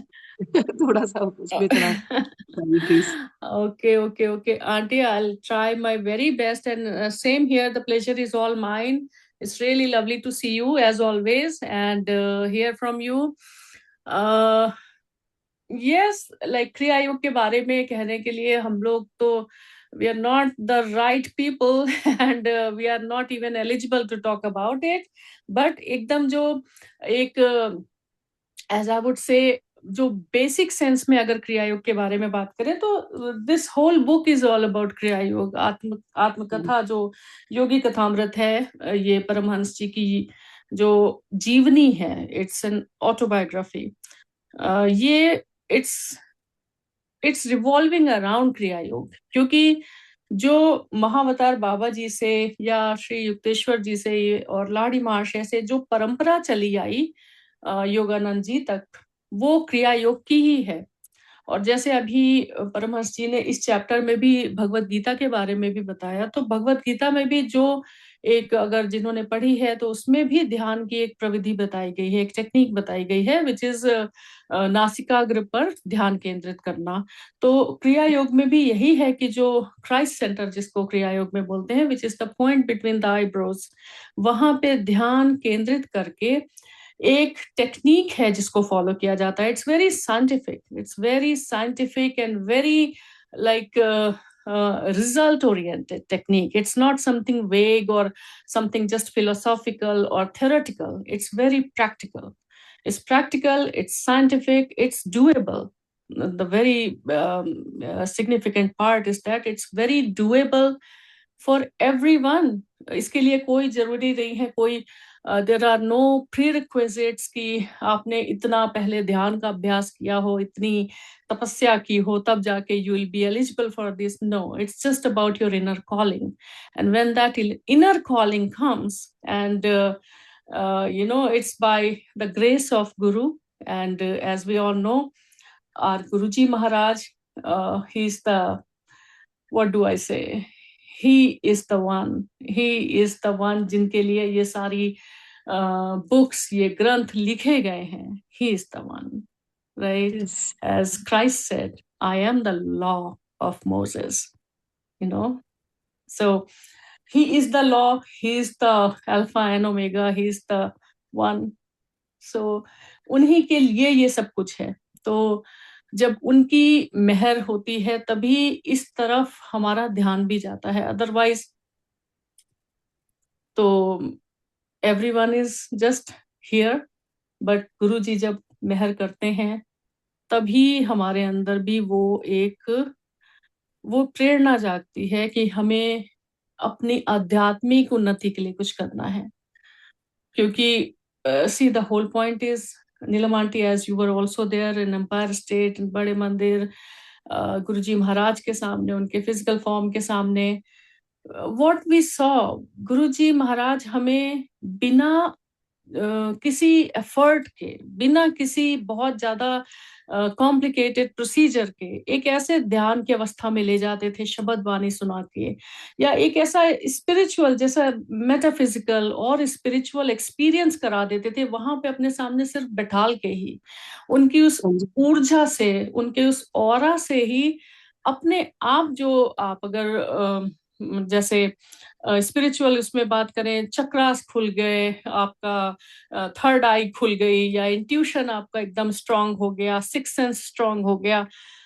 थोड़ा सा उसमें थोड़ा please. Okay. Auntie, I'll try my very best. And same here, the pleasure is all mine. It's really lovely to see you as always and hear from you. Yes, like क्रिया योग के बारे में कहने के लिए हम लोग तो we are not the right people and we are not even eligible to talk about it. But एकदम जो एक as I would say जो बेसिक सेंस में अगर क्रिया योग के बारे में बात करें तो this whole book is all about kriya yoga. आत्मकथा जो योगी कथामृत है, ये परमहंस जी की जो जीवनी है, इट्स एन ऑटोबायोग्राफी। ये इट्स रिवॉल्विंग अराउंड क्रिया योग, क्योंकि जो महाअवतार बाबा जी से या श्री युक्तेश्वर जी से और लाड़ी महाशय से जो परंपरा चली आई योगानंद जी तक, वो क्रिया योग की ही है। और जैसे अभी परमहंस जी ने इस चैप्टर में भी भगवत गीता के बारे में भी बताया, तो भगवत गीता में भी जो एक अगर जिन्होंने पढ़ी है तो उसमें भी ध्यान की एक प्रविधि बताई गई है, एक टेक्निक बताई गई है, विच इज नासिकाग्र पर ध्यान केंद्रित करना। तो क्रिया योग में भी यही है कि जो क्राइस्ट सेंटर जिसको क्रिया योग में बोलते हैं, which is the point between the eyebrows, वहां पे ध्यान केंद्रित करके एक टेक्निक है जिसको फॉलो किया जाता है। It's very scientific and very like result oriented technique. It's not something vague or something just philosophical or theoretical. It's very practical, it's scientific, it's doable. The very significant part is that it's very doable for everyone. इसके लिए कोई जरूरी नहीं है, कोई there are no prerequisites कि आपने इतना पहले ध्यान का अभ्यास किया हो, इतनी तपस्या की हो, तब जाके you will be eligible for this. No, it's just about your inner calling, and when that inner calling comes, and it's by the grace of Guru. And as we all know, our Guruji Maharaj, he's the, what do I say? He is the one. He is the one जिनके लिए ये सारी books, ये ग्रंथ लिखे गए हैं. He is the one, right? Yes. As Christ said, I am the law of Moses. So he is the law, he is the Alpha and Omega, he is the one. So उन्हीं के लिए ये सब कुछ है. तो जब उनकी मेहर होती है तभी इस तरफ हमारा ध्यान भी जाता है, अदरवाइज तो everyone is just here. But गुरु जी जब मेहर करते हैं तभी हमारे अंदर भी वो प्रेरणा जागती है कि हमें अपनी आध्यात्मिक उन्नति के लिए कुछ करना है. क्योंकि see, the whole point is, Neelam aunty, as you were also there in Empire State, in बड़े मंदिर, गुरुजी महाराज के सामने, उनके फिजिकल फॉर्म के सामने, what we saw, गुरुजी महाराज हमें बिना किसी एफर्ट के, बिना किसी बहुत ज्यादा कॉम्प्लिकेटेड प्रोसीजर के एक ऐसे ध्यान की अवस्था में ले जाते थे शब्द वाणी सुना के, या एक ऐसा स्पिरिचुअल, जैसा मेटाफिजिकल और स्पिरिचुअल एक्सपीरियंस करा देते थे वहां पे अपने सामने सिर्फ बैठाल के ही. उनकी उस ऊर्जा से, उनके उस ऑरा से ही अपने आप, जो आप अगर जैसे स्पिरिचुअल उसमें बात करें, चक्रास खुल गए, आपका थर्ड आई खुल गई, या इंट्यूशन आपका एकदम स्ट्रांग हो गया, सिक्स सेंस स्ट्रांग हो गया,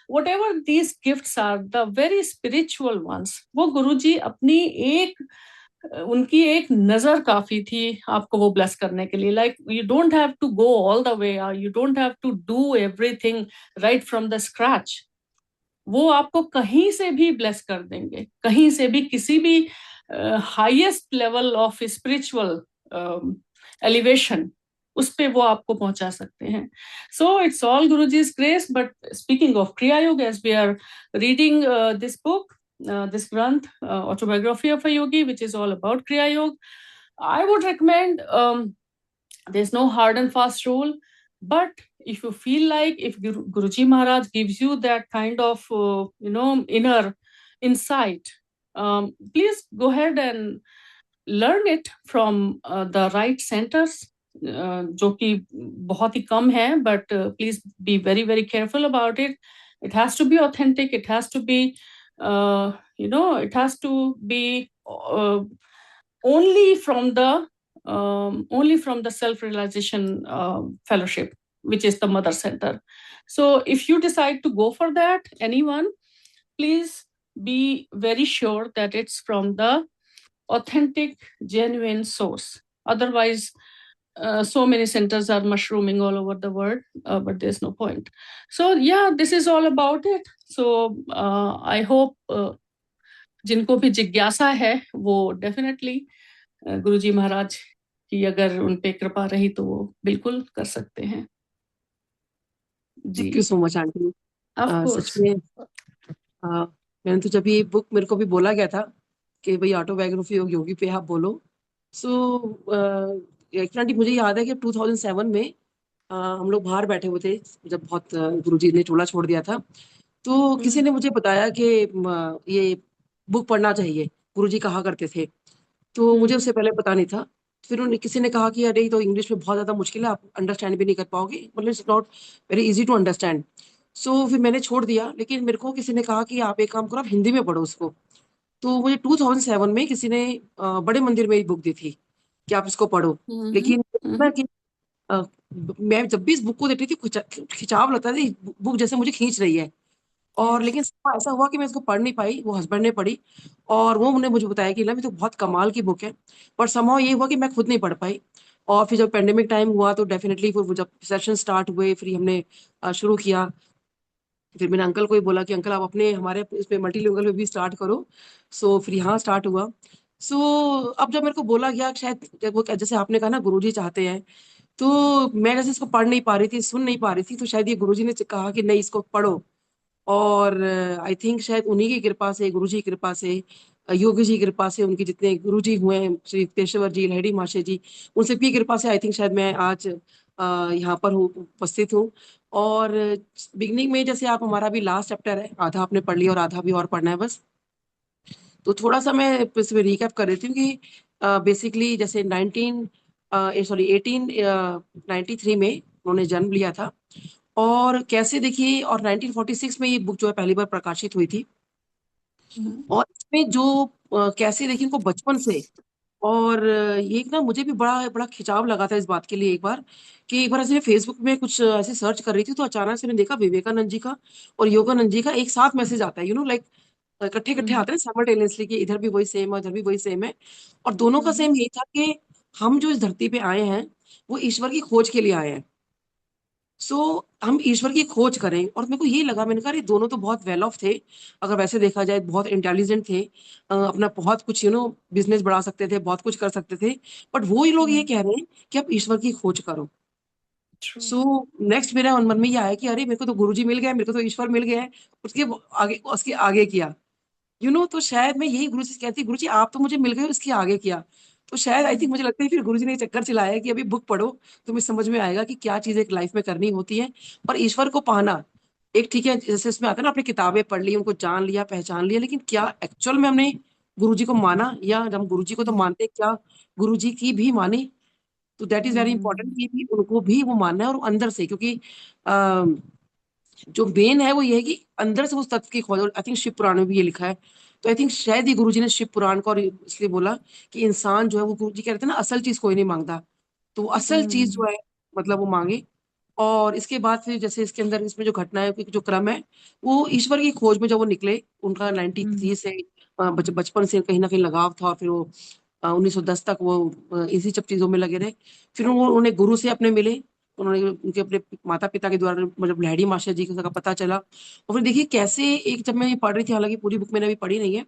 whatever these gifts are, the very spiritual ones, वो गुरुजी अपनी उनकी एक नजर काफी थी आपको वो ब्लेस करने के लिए. Like you don't have to go all the way, you don't have to do everything right from the scratch. वो आपको कहीं से भी ब्लेस कर देंगे, कहीं से भी, किसी भी highest level of spiritual elevation, उस पे वो आपको पहुंचा सकते हैं. So it's all Guruji's grace. But speaking of Kriya Yoga, as we are reading this book, this Granth, Autobiography of a Yogi, which is all about Kriya Yoga, I would recommend, there's no hard and fast rule, but if you feel like, if Guruji Maharaj gives you that kind of, inner insight, please go ahead and learn it from the right centers, जो कि बहुत ही कम है, but please be very, very careful about it. It has to be authentic. It has to be, it has to be only from the self-realization fellowship, which is the mother center. So if you decide to go for that, anyone, please be very sure that it's from the authentic, genuine source. Otherwise, so many centers are mushrooming all over the world, but there's no point. So yeah, this is all about it. So I hope जिनको भी जिज्ञासा है वो definitely गुरुजी महाराज की अगर उन पे कृपा रही तो वो बिल्कुल कर सकते हैं. Thank you so much auntie. सच में मैंने तो जब ये बुक मेरे को भी बोला गया था कि भाई ऑटोबायोग्राफी ऑफ योगी पे आप बोलो, सो एक्चुअली मुझे याद है कि 2007 में हम लोग बाहर बैठे हुए थे जब बहुत गुरुजी ने चोला छोड़ दिया था, तो किसी ने मुझे बताया कि ये बुक पढ़ना चाहिए, गुरुजी कहा करते थे. तो मुझे उससे पहले पता नहीं था. फिर उन्हें किसी ने कहा कि अरे तो इंग्लिश में बहुत ज्यादा मुश्किल है, आप अंडरस्टैंड भी नहीं कर पाओगे, मतलब it's not very easy to understand. So फिर मैंने छोड़ दिया. लेकिन मेरे को किसी ने कहा कि आप एक काम करो, आप हिंदी में पढ़ो उसको. तो मुझे 2007 में किसी ने बड़े मंदिर में एक बुक दी थी कि आप इसको पढ़ो. लेकिन ना कि मैं जब भी इस बुक को देखती थी खिंचाव लगता था, बुक जैसे मुझे खींच रही है. और लेकिन ऐसा हुआ कि मैं इसको पढ़ नहीं पाई, वो हस्बैंड ने पढ़ी और वो उन्होंने मुझे बताया कि ये तो बहुत कमाल की बुक है. पर समहाउ ये हुआ कि मैं खुद नहीं पढ़ पाई. और फिर जब पेंडेमिक टाइम हुआ तो डेफिनेटली फिर जब सेशन स्टार्ट हुए फिर हमने शुरू किया. फिर मैंने अंकल को ही बोला कि अंकल आप अपने हमारे इसमें मल्टीलिंगुअल में भी स्टार्ट करो। सो फिर यहाँ स्टार्ट हुआ। सो अब जब मेरे को बोला गया शायद जब वो जैसे आपने कहा ना गुरुजी चाहते हैं, तो मैं जैसे इसको पढ़ नहीं पा रही थी, सुन नहीं पा रही थी, तो शायद ये गुरुजी ने कहा कि नहीं इसको पढ़ो। और आई थिंक शायद उन्हीं की कृपा से, गुरुजी की कृपा से, योगी जी की कृपा से, उनके जितने गुरुजी हुए हैं, श्री पेशवर जी, लहड़ी माशे जी, उन सबकी कृपा से आई थिंक शायद मैं आज यहाँ पर हूँ, उपस्थित हूँ। और बिगनिंग में जैसे आप हमारा भी लास्ट चैप्टर है, आधा आपने पढ़ लिया और आधा भी और पढ़ना है बस। तो थोड़ा सा मैं इसमें रिकैप कर रही थी कि बेसिकली जैसे 1893 में उन्होंने जन्म लिया था। और कैसे देखिए, और 1946 में ये बुक जो है पहली बार प्रकाशित हुई थी। और इसमें जो कैसे देखिए इनको बचपन से, और ये एक ना मुझे भी बड़ा बड़ा खिंचाव लगा था इस बात के लिए एक बार, कि एक बार ऐसे फेसबुक में कुछ ऐसे सर्च कर रही थी, तो अचानक से मैंने देखा विवेकानंद जी का और योगानंद जी का एक साथ मैसेज आता है, लाइक इकट्ठे इकट्ठे आते हैं साइमल्टेनियसली, कि इधर भी वही सेम है, उधर भी वही सेम है। और दोनों का सेम यही था कि हम जो इस धरती पे आए हैं वो ईश्वर की खोज के लिए आए हैं। सो हम ईश्वर की खोज करें। और मेरे को ये लगा, मैंने कहा ये दोनों तो बहुत वेल ऑफ थे, अगर वैसे देखा जाए बहुत इंटेलिजेंट थे, अपना बहुत कुछ बिजनेस बढ़ा सकते थे, बहुत कुछ कर सकते थे। बट वो ही लोग ये कह रहे हैं कि आप ईश्वर की खोज करो। सो नेक्स्ट मेरा मन में ये आया कि अरे मेरे को तो गुरुजी मिल गया, मेरे को तो ईश्वर मिल गया है, उसके आगे किया। तो शायद मैं यही गुरु जी से कहती, गुरु जी आप तो मुझे मिल गए, उसके आगे किया। तो शायद आई थिंक मुझे लगता है फिर गुरु जी ने चक्कर चलाया है कि अभी बुक पढ़ो, तुम्हें समझ में आएगा कि क्या चीज एक लाइफ में करनी होती है। और ईश्वर को पाना एक, ठीक है, जैसे इसमें आता है ना, आपने किताबें पढ़ ली, उनको जान लिया, पहचान लिया, लेकिन क्या एक्चुअल में हमने गुरु जी को माना, या हम गुरु जी को तो मानते हैं, क्या गुरु जी की भी मानी? तो दैट इज वेरी इंपॉर्टेंट कि भी उनको भी वो मानना है, और अंदर से, क्योंकि जो मेन है वो ये है कि अंदर से उस तत्व की खोज। आई थिंक शिव पुराण में भी ये लिखा है। तो आई थिंक शायद ये गुरुजी ने शिव पुराण को और इसलिए बोला कि इंसान जो है, वो गुरुजी कह रहे थे ना, असल चीज कोई नहीं मांगता, तो वो असल चीज जो है मतलब वो मांगे। और इसके बाद फिर जैसे इसके अंदर इसमें जो घटना है, जो क्रम है, वो ईश्वर की खोज में जब वो निकले, उनका 93 से बचपन से कहीं ना कहीं लगाव था, और फिर वो 1910 तक वो इसी सब चीजों में लगे रहे। फिर वो उन्हें गुरु से अपने मिले, उन्होंने उनके अपने माता पिता के द्वारा, मतलब लहड़ी मास्टर जी का पता चला। और फिर देखिए कैसे, एक जब मैं ये पढ़ रही थी, हालांकि पूरी बुक मैंने अभी पढ़ी नहीं है,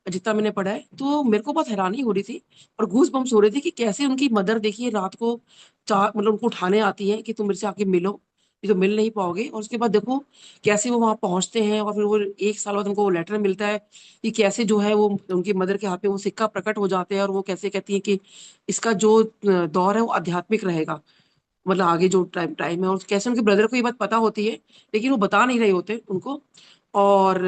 जितना मैंने पढ़ा है, तो मेरे को बहुत हैरानी हो रही थी और घूस बम्स हो रहे थे कि कैसे उनकी मदर देखिए रात को चार, मतलब उनको उठाने आती है कि तुम मेरे से आके मिलो, ये तो मिल नहीं पाओगे। और उसके बाद देखो कैसे वो वहां पहुंचते हैं, और फिर वो 1 साल बाद उनको वो लेटर मिलता है कि कैसे जो है वो उनकी मदर के हाथ में वो सिक्का प्रकट हो जाते हैं, और वो कैसे कहती है कि इसका जो दौर है वो आध्यात्मिक रहेगा, मतलब आगे जो टाइम टाइम है। और कैसे उनके ब्रदर को ये बात पता होती है, लेकिन वो बता नहीं रहे होते उनको। और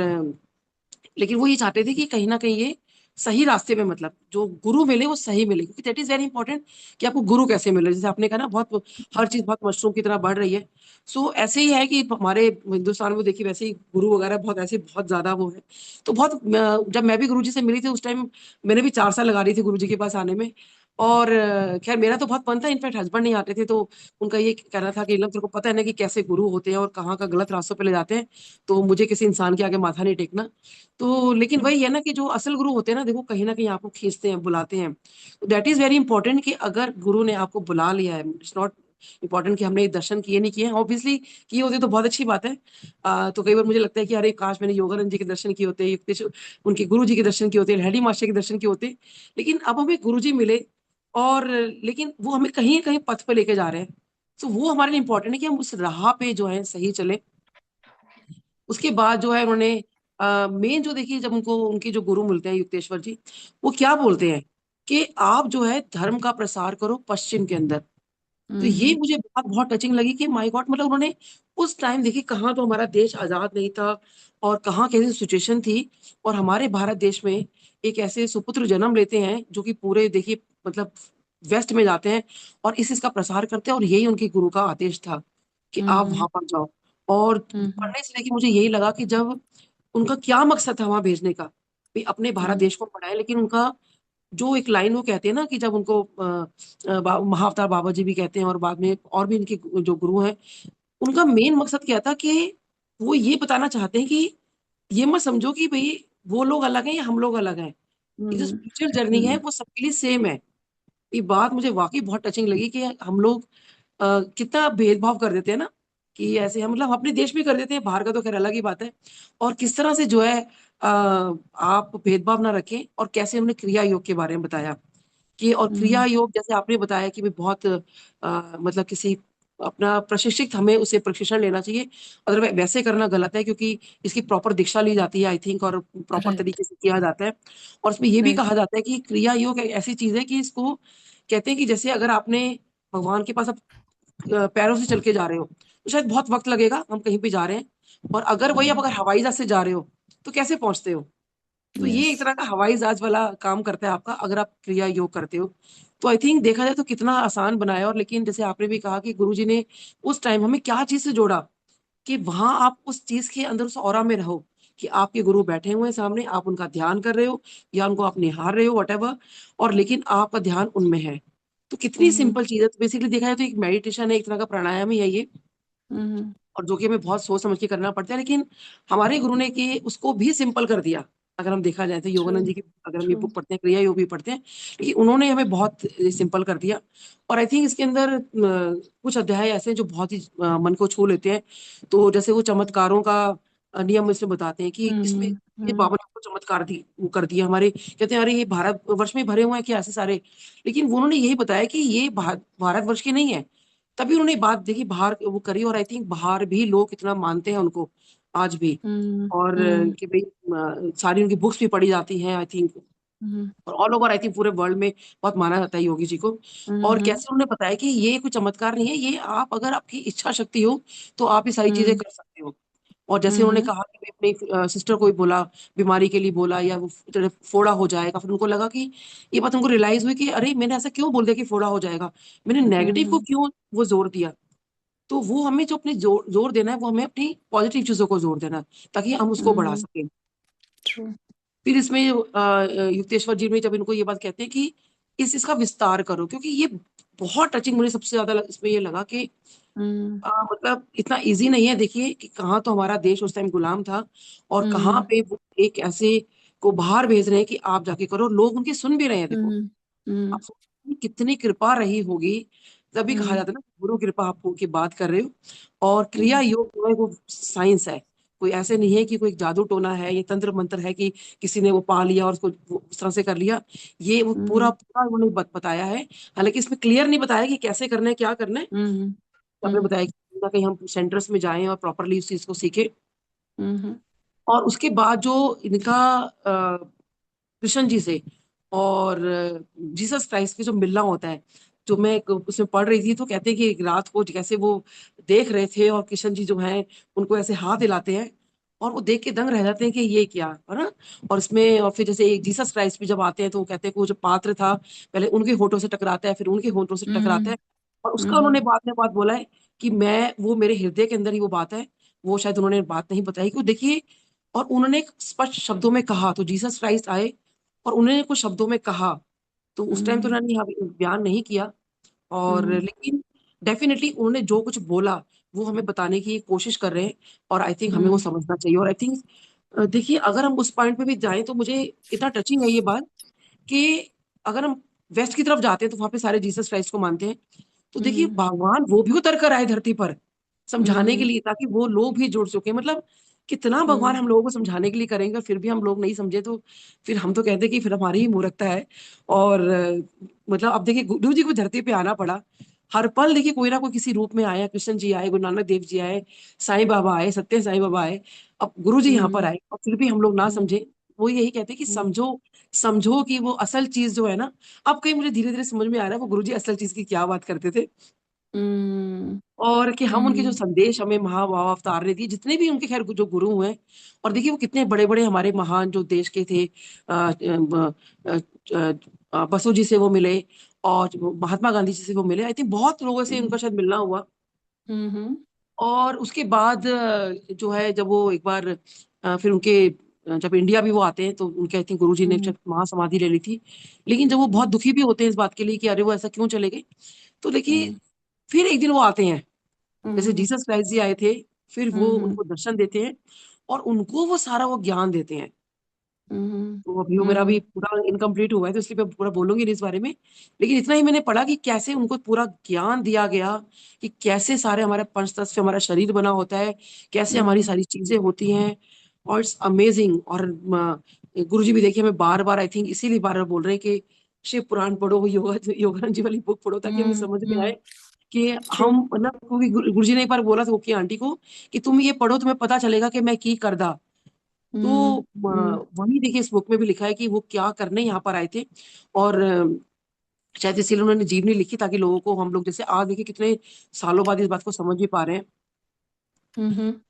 लेकिन वो ये चाहते थे कि कहीं ना कहीं ये सही रास्ते में, मतलब जो गुरु मिले वो सही मिले, क्योंकि दैट इज वेरी इंपॉर्टेंट कि आपको गुरु कैसे मिले। जैसे आपने कहा ना, बहुत हर चीज बहुत मशरूम की तरह बढ़ रही है। सो ऐसे ही है कि हमारे हिंदुस्तान में देखिए वैसे ही गुरु वगैरह बहुत ऐसे बहुत ज्यादा वो है। तो बहुत जब मैं भी गुरु जी से मिली थी उस टाइम, मैंने भी 4 साल लगा रही थी गुरु जी के पास आने में। और खैर मेरा तो बहुत मन था, इनफैक्ट हस्बैंड नहीं आते थे, तो उनका ये कहना था कि तेरे को पता है ना कि कैसे गुरु होते हैं और कहाँ का गलत रास्तों पे ले जाते हैं, तो मुझे किसी इंसान के आगे माथा नहीं टेकना। तो लेकिन वही है ना कि जो असल गुरु होते हैं ना, देखो कहीं ना कहीं आपको खींचते हैं, बुलाते हैं। तो दैट इज वेरी इंपॉर्टेंट कि अगर गुरु ने आपको बुला लिया है, इट्स नॉट इंपॉर्टेंट कि हमने दर्शन किए नहीं किए, ऑब्वियसली किए होते तो बहुत अच्छी बात है। तो कई बार मुझे लगता है कि अरे काश मैंने योगानंद जी के दर्शन किए होते, उनके गुरु जी के दर्शन किए होते, लहड़ी मास्टर के दर्शन किए होते। लेकिन अब हमें गुरु जी मिले, और लेकिन वो हमें कहीं कहीं पथ पे लेके जा रहे हैं। तो वो हमारे लिए इंपॉर्टेंट है कि हम उस राह पे जो है सही चले। उसके बाद जो है उन्होंने मेन जो देखिए, जब उनको उनके जो गुरु मिलते हैं युक्तेश्वर जी, वो क्या बोलते हैं कि आप जो है धर्म का प्रसार करो पश्चिम के अंदर। तो ये मुझे बहुत बहुत टचिंग लगी कि माय गॉड, मतलब उन्होंने उस टाइम देखिए, कहाँ तो हमारा देश आजाद नहीं था, और कहाँ कैसी सिचुएशन थी, और हमारे भारत देश में एक ऐसे सुपुत्र जन्म लेते हैं जो कि पूरे देखिए, मतलब वेस्ट में जाते हैं और इसका प्रसार करते हैं। और यही उनके गुरु का आदेश था कि आप वहां पर जाओ। और पढ़ने से लेके मुझे यही लगा कि जब उनका क्या मकसद था वहां भेजने का, भाई अपने भारत देश को पढ़ाए, लेकिन उनका जो एक लाइन वो कहते हैं ना कि जब उनको महाअवतार बाबा जी भी कहते हैं, और बाद में और भी इनके जो गुरु हैं, उनका मेन मकसद क्या था कि वो ये बताना चाहते हैं कि ये मत समझो कि भाई वो लोग अलग हैं या हम लोग अलग हैं, ये जो स्पिरिचुअल जर्नी है वो सबके लिए सेम है। ये बात मुझे वाकई बहुत टचिंग लगी कि हम लोग कितना भेदभाव कर देते हैं ना, कि ऐसे हम मतलब अपने देश में कर देते हैं, बाहर का तो खैर अलग ही बात है। और किस तरह से जो है आप भेदभाव ना रखें, और कैसे हमने क्रिया योग के बारे में बताया कि, और क्रिया योग जैसे आपने बताया कि भी बहुत मतलब किसी अपना प्रशिक्षित हमें उसे प्रशिक्षण लेना चाहिए, अगर वैसे करना गलत है, क्योंकि इसकी प्रॉपर दीक्षा ली जाती है आई थिंक, और प्रॉपर राइट, तरीके से किया जाता है। और इसमें ये भी राइट, कहा जाता है कि क्रिया योग एक ऐसी चीज है कि इसको कहते हैं कि जैसे अगर आपने भगवान के पास पैरों से चल के जा रहे हो तो शायद बहुत वक्त लगेगा, हम कहीं पे जा रहे हैं, और अगर वही आप अगर हवाई जहाज से जा रहे हो तो कैसे पहुंचते हो। तो ये एक यस, तरह का हवाई जहाज वाला काम करता है आपका, अगर आप क्रिया योग करते हो। तो आई थिंक देखा जाए तो कितना आसान बनाया। और लेकिन जैसे आपने भी कहा कि गुरुजी ने उस टाइम हमें क्या चीज से जोड़ा, कि वहां आप उस चीज के अंदर, उस ऑरा में रहो, कि आपके गुरु बैठे हुए हैं सामने, आप उनका ध्यान कर रहे हो या उनको आप निहार रहे हो वट, और लेकिन आपका ध्यान उनमें है। तो कितनी सिंपल चीज है। तो बेसिकली देखा जाए तो एक मेडिटेशन है, एक तरह का प्राणायाम ही है ये, और जो कि हमें बहुत सोच समझ के करना पड़ता है। लेकिन हमारे गुरु ने कि उसको भी सिंपल कर दिया। अगर हम देखा जाए तो ट्रू, योगानंद जी की, अगर हम ये ट्रू, बुक पढ़ते हैं, क्रिया योग भी पढ़ते हैं, लेकिन उन्होंने हमें बहुत सिंपल कर दिया। और आई थिंक इसके अंदर कुछ अध्याय ऐसे हैं जो बहुत ही मन को छू लेते हैं। तो जैसे वो चमत्कारों का नियम इसमें बताते हैं कि इसमें ये बाबा ने हमको चमत्कार दी, वो कर दिया हमारे, कहते हैं अरे ये भारत वर्ष में भरे हुए हैं क्या ऐसे सारे। लेकिन वो उन्होंने यही बताया कि ये भारत वर्ष के नहीं है। तभी उन्होंने बात देखी बाहर वो करी, और आई थिंक बाहर भी लोग इतना मानते हैं उनको आज भी। और कि भाई सारी उनकी बुक्स भी पढ़ी जाती हैं आई थिंक, और ऑल ओवर आई थिंक पूरे वर्ल्ड में बहुत माना जाता है योगी जी को। और कैसे उन्होंने बताया कि ये कोई चमत्कार नहीं है, ये आप अगर आपकी इच्छा शक्ति हो तो आप ये सारी चीजें कर सकते हो। और जैसे उन्होंने कहा कि मैं अपनी सिस्टर को भी बोला, बीमारी के लिए बोला, या वो फोड़ा हो जाएगा, फिर उनको लगा कि ये बात उनको रियलाइज हुई कि अरे मैंने ऐसा क्यों बोल दिया कि फोड़ा हो जाएगा, मैंने नेगेटिव को क्यों वो जोर दिया। तो वो हमें जो अपने जोर देना है, वो हमें अपनी पॉजिटिव चीजों को जोर देना है, ताकि हम उसको बढ़ा सकें। ट्रू, फिर इसमें युक्तेश्वर जी में जब इनको ये बात कहते हैं कि इसका विस्तार करो, क्योंकि ये बहुत टचिंग मुझे सबसे ज्यादा इसमें ये लगा कि मतलब इतना इजी नहीं है। देखिए कि कहाँ तो हमारा देश उस टाइम गुलाम था, और कहाँ पे वो एक ऐसे को बाहर भेज रहे हैं कि आप जाके करो, लोग उनकी सुन भी रहे हैं। देखो आप सोचिए कितनी कृपा रही होगी। तभी कहा जाता है ना, गुरु कृपा आपको की बात कर रहे हो। और क्रिया योग जो है वो साइंस है, कोई ऐसे नहीं है कि कोई जादू टोना है, ये तंत्र मंत्र है कि किसी ने वो पा लिया और उसको उस तरह से कर लिया। ये वो पूरा पूरा उन्होंने बताया है। हालांकि इसमें क्लियर नहीं बताया कि कैसे करना है, क्या करना है। आपने बताया कि कहीं ना कहीं हम सेंटर्स में जाएं और प्रॉपरली उस चीज को सीखें। और उसके बाद जो इनका कृष्ण जी से और जीसस क्राइस्ट के जो मिलना होता है, जो मैं उसमें पढ़ रही थी, तो कहते हैं कि एक रात को कैसे वो देख रहे थे, और कृष्ण जी जो हैं उनको ऐसे हाथ हिलाते हैं, और वो देख के दंग रह जाते हैं कि ये क्या है ना। और इसमें और फिर जैसे एक जीसस क्राइस्ट भी जब आते हैं, तो वो कहते हैं कि वो जो पात्र था पहले उनके होठों से टकराता है, फिर उनके होठों से टकराता है, और उसका उन्होंने बाद में बात बोला है कि मैं वो मेरे हृदय के अंदर ही वो बात है। वो शायद उन्होंने बात नहीं बताई कि वो देखिए, और उन्होंने स्पष्ट शब्दों में कहा, तो जीसस क्राइस्ट आए और उन्होंने कुछ शब्दों में कहा। तो उस टाइम तो उन्होंने यहाँ बयान नहीं किया, और लेकिन डेफिनेटली उन्होंने जो कुछ बोला वो हमें बताने की कोशिश कर रहे हैं, और आई थिंक हमें वो समझना चाहिए। और आई थिंक देखिए अगर हम उस पॉइंट पे भी जाएं, तो मुझे इतना टचिंग है ये बात कि अगर हम वेस्ट की तरफ जाते हैं तो वहां पे सारे जीसस क्राइस्ट को मानते हैं। तो देखिए भगवान वो भी उतर कर आए धरती पर समझाने के लिए, ताकि वो लोग भी जुड़ चुके। मतलब कितना भगवान हम लोगों को समझाने के लिए करेंगे, और फिर भी हम लोग नहीं समझे, तो फिर हम तो कहते हैं कि फिर हमारी ही मूर्खता है। और मतलब अब देखिए गुरु जी को धरती पे आना पड़ा। हर पल देखिए कोई ना कोई किसी रूप में आया, कृष्ण जी आए, गुरु नानक देव जी आए, साईं बाबा आए, सत्य साईं बाबा आए, अब गुरु जी यहाँ पर आए, और फिर भी हम लोग ना समझे। वो यही कहते हैं कि समझो, समझो कि वो असल चीज जो है ना, अब कहीं मुझे धीरे धीरे समझ में आ रहा है वो गुरुजी असल चीज की क्या बात करते थे। और कि हम उनके जो संदेश हमें महाबाबा अवतार ने दिए, जितने भी उनके खैर जो गुरु हुए, और देखिए वो कितने बड़े बड़े हमारे महान जो देश के थे, बसु जी से वो मिले, और महात्मा गांधी जी से वो मिले। आई थिंक बहुत लोगों से उनका शायद मिलना हुआ। और उसके बाद जो है जब वो एक बार फिर उनके जब इंडिया भी वो आते हैं, तो उनके आई थिंक गुरु जी ने महासमाधि ले ली थी। लेकिन जब वो बहुत दुखी भी होते हैं इस बात के लिए कि अरे वो ऐसा क्यों चले गए, तो देखिए फिर एक दिन वो आते हैं, जैसे जीसस क्राइस्ट जी आए थे, फिर वो उनको दर्शन देते हैं, और उनको वो सारा वो ज्ञान देते हैं। तो अभी वो मेरा भी पूरा इनकम्प्लीट हुआ है, तो इसलिए मैं पूरा बोलूंगी नहीं इस बारे में। लेकिन इतना ही मैंने पढ़ा कि कैसे उनको पूरा ज्ञान दिया गया कि कैसे सारे हमारे पंचतत्व हमारा शरीर बना होता है, कैसे हमारी सारी चीजें होती हैं। और इट्स अमेजिंग। और गुरु जी भी देखिए हमें बार बार, आई थिंक इसीलिए बार बार बोल रहे हैं कि शिव पुराण पढ़ो, योगानंद जी वाली बुक पढ़ो, ताकि हमें समझ में आए कि True. हम, मतलब क्योंकि गुरु जी ने एक बार बोला था वो की आंटी को कि तुम ये पढ़ो, तुम्हें पता चलेगा कि मैं की करदा। तो वही देखिए इस बुक में भी लिखा है कि वो क्या करने यहाँ पर आए थे। और शायद इसीलिए उन्होंने जीवनी लिखी, ताकि लोगों को, हम लोग जैसे आज देखिए कितने सालों बाद इस बात को समझ भी पा रहे हैं।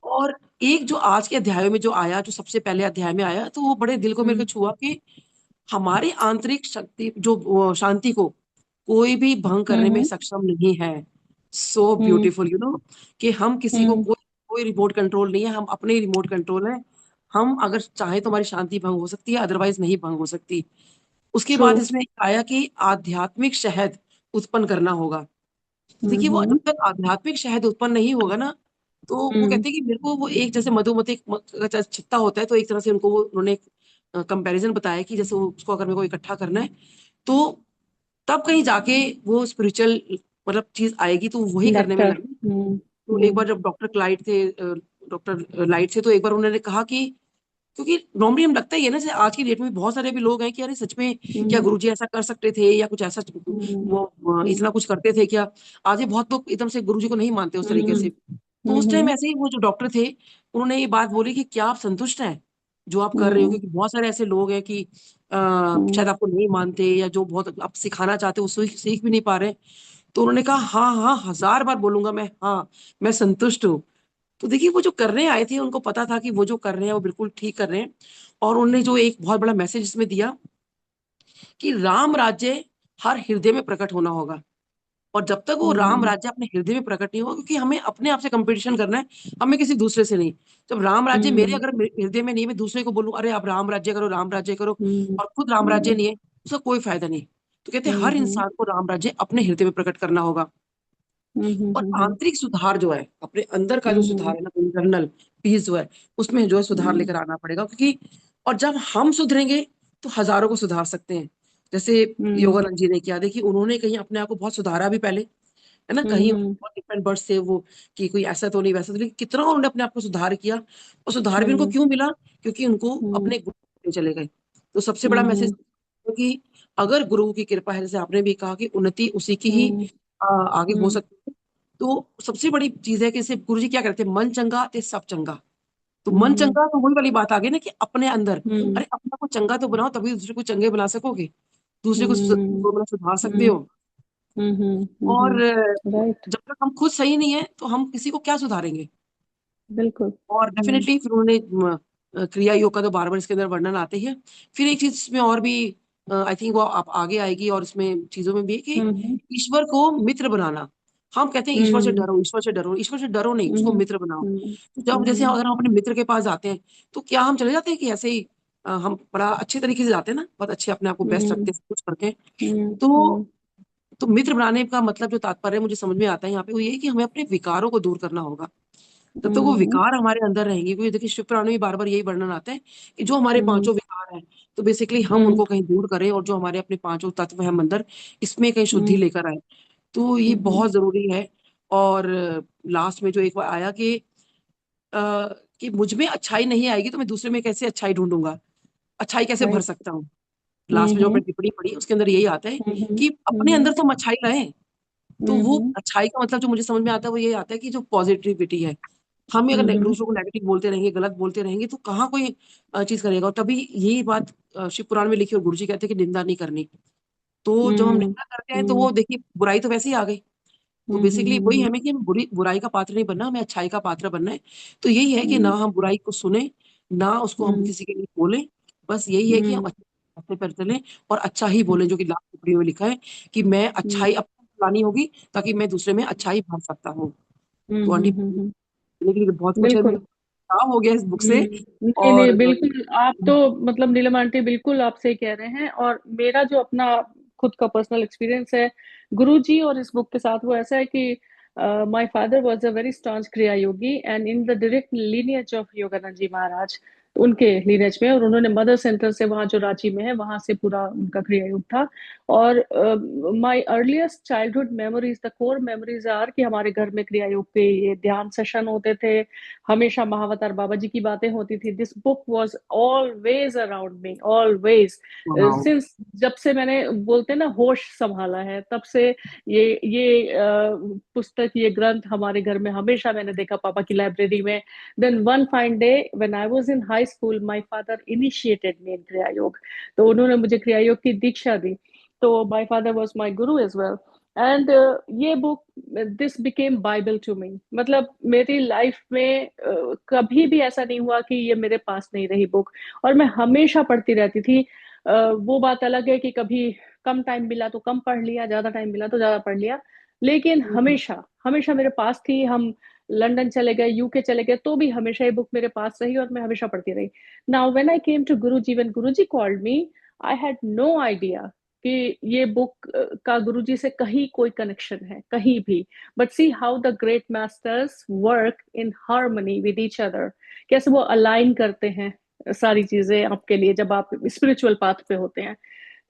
और एक जो आज के अध्याय में जो आया, जो सबसे पहले अध्याय में आया, तो वो बड़े दिल को मेरे को छुआ कि हमारी आंतरिक शक्ति जो शांति को कोई भी भंग करने में सक्षम नहीं है। सो ब्यूटीफुल, यू नो, कि हम किसी को कोई कोई रिमोट कंट्रोल नहीं है, हम अपने ही रिमोट कंट्रोल है। हम अगर चाहे तो हमारी शांति भंग हो सकती है, अदरवाइज नहीं भंग हो सकती। उसके बाद True. इसमें आया कि आध्यात्मिक शहद उत्पन्न करना होगा। तो देखिए वो जब तक आध्यात्मिक शहद उत्पन्न नहीं होगा ना, तो वो कहते हैं कि मेरे को वो एक जैसे मधुमति का छत्ता होता है, तो एक तरह से उनको उन्होंने कंपैरिजन बताया कि जैसे उसको अगर मेरे को इकट्ठा करना है, तो तब कहीं जाके वो स्पिरिचुअल मतलब चीज आएगी, तो वही करने में नेक्टर। लगे। तो एक बार जब डॉक्टर क्लाइड थे, डॉक्टर लाइट से, तो एक बार उन्होंने कहा कि क्योंकि नॉर्मली हम लगता ही है ना, जैसे आज की डेट में बहुत सारे भी लोग हैं कि अरे सच में क्या गुरुजी ऐसा कर सकते थे, या कुछ ऐसा वो इतना कुछ करते थे क्या। आज ये बहुत लोग एकदम से गुरुजी को नहीं मानते उस तरीके से। तो उस टाइम ऐसे ही वो जो डॉक्टर थे, उन्होंने ये बात बोली कि क्या आप संतुष्ट हैं जो आप कर रहे हो, क्योंकि बहुत सारे ऐसे लोग हैं कि शायद आपको नहीं मानते, या जो बहुत आप सिखाना चाहते हो वो सीख भी नहीं पा रहे। तो उन्होंने कहा हाँ हाँ, 1000 बार बोलूंगा मैं, हाँ मैं संतुष्ट हूँ। तो देखिए वो जो करने आए थे, उनको पता था कि वो जो कर रहे हैं वो बिल्कुल ठीक कर रहे हैं। और उन्होंने जो एक बहुत बड़ा मैसेज इसमें दिया कि राम राज्य हर हृदय में प्रकट होना होगा। और जब तक वो राम राज्य अपने हृदय में प्रकट नहीं होगा, क्योंकि हमें अपने आप से कंपटीशन करना है, हमें किसी दूसरे से नहीं। जब राम राज्य मेरे अगर हृदय में नहीं, मैं दूसरे को बोलूं अरे आप राम राज्य करो, राम राज्य करो, और खुद राम राज्य नहीं है, उसका कोई फायदा नहीं। तो कहते हैं हर इंसान को राम राज्य अपने हृदय में प्रकट करना होगा। और आंतरिक सुधार जो है, अपने अंदर का जो सुधार है ना, इंटरनल पीस जो है, उसमें जो है सुधार लेकर आना पड़ेगा। क्योंकि और जब हम सुधरेंगे तो हजारों को सुधार सकते हैं। जैसे योगानंद जी ने किया, देखिए उन्होंने कहीं अपने आप को बहुत सुधारा भी पहले, है ना, कहीं बहुत डिफरेंट बर्ड्स थे वो, कि कोई ऐसा तो नहीं वैसा तो, लेकिन कितना उन्होंने अपने आप को सुधार किया। और सुधार भी उनको क्यों मिला, क्योंकि उनको अपने गुरु में चले गए। तो सबसे बड़ा मैसेज कि अगर गुरु की कृपा है, जैसे आपने भी कहा कि उन्नति उसी की ही आगे हो सकती है। तो सबसे बड़ी चीज है कि सिर्फ गुरु जी क्या करते हैं, मन चंगा ते सब चंगा। तो मन चंगा, तो वही वाली बात आ गई ना कि अपने अंदर, अरे अपने को चंगा तो बनाओ, तभी दूसरे को चंगे बना सकोगे, दूसरे को सुधार सकते हो। और राइट। जब तक हम खुद सही नहीं है, तो हम किसी को क्या सुधारेंगे। बिल्कुल। और डेफिनेटली फिर उन्होंने क्रिया योग का तो बार बार इसके अंदर वर्णन आते ही है। फिर एक चीज इसमें और भी, आई थिंक वो आप आगे आएगी, और इसमें चीजों में भी है कि ईश्वर को मित्र बनाना। हम कहते हैं ईश्वर से डरो, ईश्वर से डरो, ईश्वर से डरो नहीं, उसको मित्र बनाओ। तो जब जैसे अगर हम अपने मित्र के पास जाते हैं, तो क्या हम चले जाते हैं कि ऐसे ही हम बड़ा अच्छे तरीके से जाते हैं ना, बहुत अच्छे अपने आप को बेस्ट रखते हैं, सब कुछ करते हैं। तो मित्र बनाने का मतलब जो तात्पर्य मुझे समझ में आता है यहाँ पे, वो ये है कि हमें अपने विकारों को दूर करना होगा। तब तक वो विकार हमारे अंदर रहेंगे, क्योंकि देखिए शिव पुराण में बार बार यही वर्णन आता है कि जो हमारे पांचों विकार हैं, तो बेसिकली हम उनको कहीं दूर करें, और जो हमारे अपने पांचों तत्व हैं अंदर, इसमें कहीं शुद्धि लेकर आए। तो ये बहुत जरूरी है। और लास्ट में जो एक बार आया कि मुझ में अच्छाई नहीं आएगी, तो मैं दूसरे में कैसे अच्छाई ढूंढूंगा, अच्छाई कैसे भर राइट। सकता हूँ। लास्ट में जो अपनी टिप्पणी पढ़ी उसके अंदर यही आता है कि अपने अंदर तो हम अच्छाई लाएं। तो वो अच्छाई का मतलब जो मुझे समझ में आता है, वो ये आता है कि जो पॉजिटिविटी है, हम अगर दूसरों को नेगेटिव बोलते रहेंगे, गलत बोलते रहेंगे, तो कहाँ कोई चीज करेगा। और तभी यही बात शिव पुराण में लिखी, और गुरुजी कहते हैं कि निंदा नहीं करनी। तो जब हम निंदा करते हैं, तो वो देखिए बुराई तो वैसे ही आ गई। तो बेसिकली वही हमें कि हमें बुराई का पात्र नहीं बनना, हमें अच्छाई का पात्र बनना है। तो यही है कि ना हम बुराई को सुने, ना उसको हम किसी के लिए बोलें। बस यही है कि हम अच्छे रास्ते पर चलें, और अच्छा ही बोलें, जो कि लास्ट टिप्पणी में लिखा है कि मैं अच्छाई अपनी फैलानी होगी, ताकि मैं दूसरे में अच्छाई भर सकता हूँ। तो आंटी, लेकिन बहुत कुछ है, मेरे बिल्कुल। को काम हो गया इस बुक से। नहीं नहीं, और बिल्कुल आप तो मतलब नीलम आंटी बिल्कुल आप सही कह रहे हैं। और मेरा जो अपना खुद का पर्सनल एक्सपीरियंस है गुरुजी और इस बुक के साथ, वो ऐसा है कि my father was a very staunch kriya yogi and in the direct lineage of Yogananda ji Maharaj. उनके लीनेज में, और उन्होंने मदर सेंटर से, वहाँ जो रांची में है, वहां से पूरा उनका क्रिया योग था। और my earliest childhood memories, the core memories are कि हमारे घर में क्रिया योग के ये ध्यान सेशन होते थे, हमेशा महावतार बाबा जी की बातें होती थी। This book was always around me, always, wow. Since जब से मैंने, बोलते हैं ना, होश संभाला है, तब से ये पुस्तक, ये ग्रंथ हमारे घर में हमेशा मैंने देखा, पापा की लाइब्रेरी में। Then one fine day when I was in high school, my father initiated me in Kriya Yoga. तो उन्होंने मुझे क्रिया योग की दीक्षा दी। तो my father was my guru as well. And ये book, this became Bible to me. मतलब मेरी लाइफ में कभी भी ऐसा नहीं हुआ कि ये मेरे पास नहीं रही बुक, और मैं हमेशा पढ़ती रहती थी। वो बात अलग है कि कभी कम टाइम मिला तो कम पढ़ लिया, ज्यादा टाइम मिला तो ज्यादा पढ़ लिया, लेकिन हमेशा हमेशा मेरे पास थी। हम लंदन चले गए, यूके चले गए, तो भी हमेशा ये बुक मेरे पास रही और मैं हमेशा पढ़ती रही। Now when I came to Guruji, when Guruji called me, I had no idea कि ये बुक का गुरुजी से कहीं कोई कनेक्शन है, कहीं भी। But see how the great masters work in harmony with each other, कैसे वो अलाइन करते हैं सारी चीजें आपके लिए जब आप स्पिरिचुअल पाथ पे होते हैं।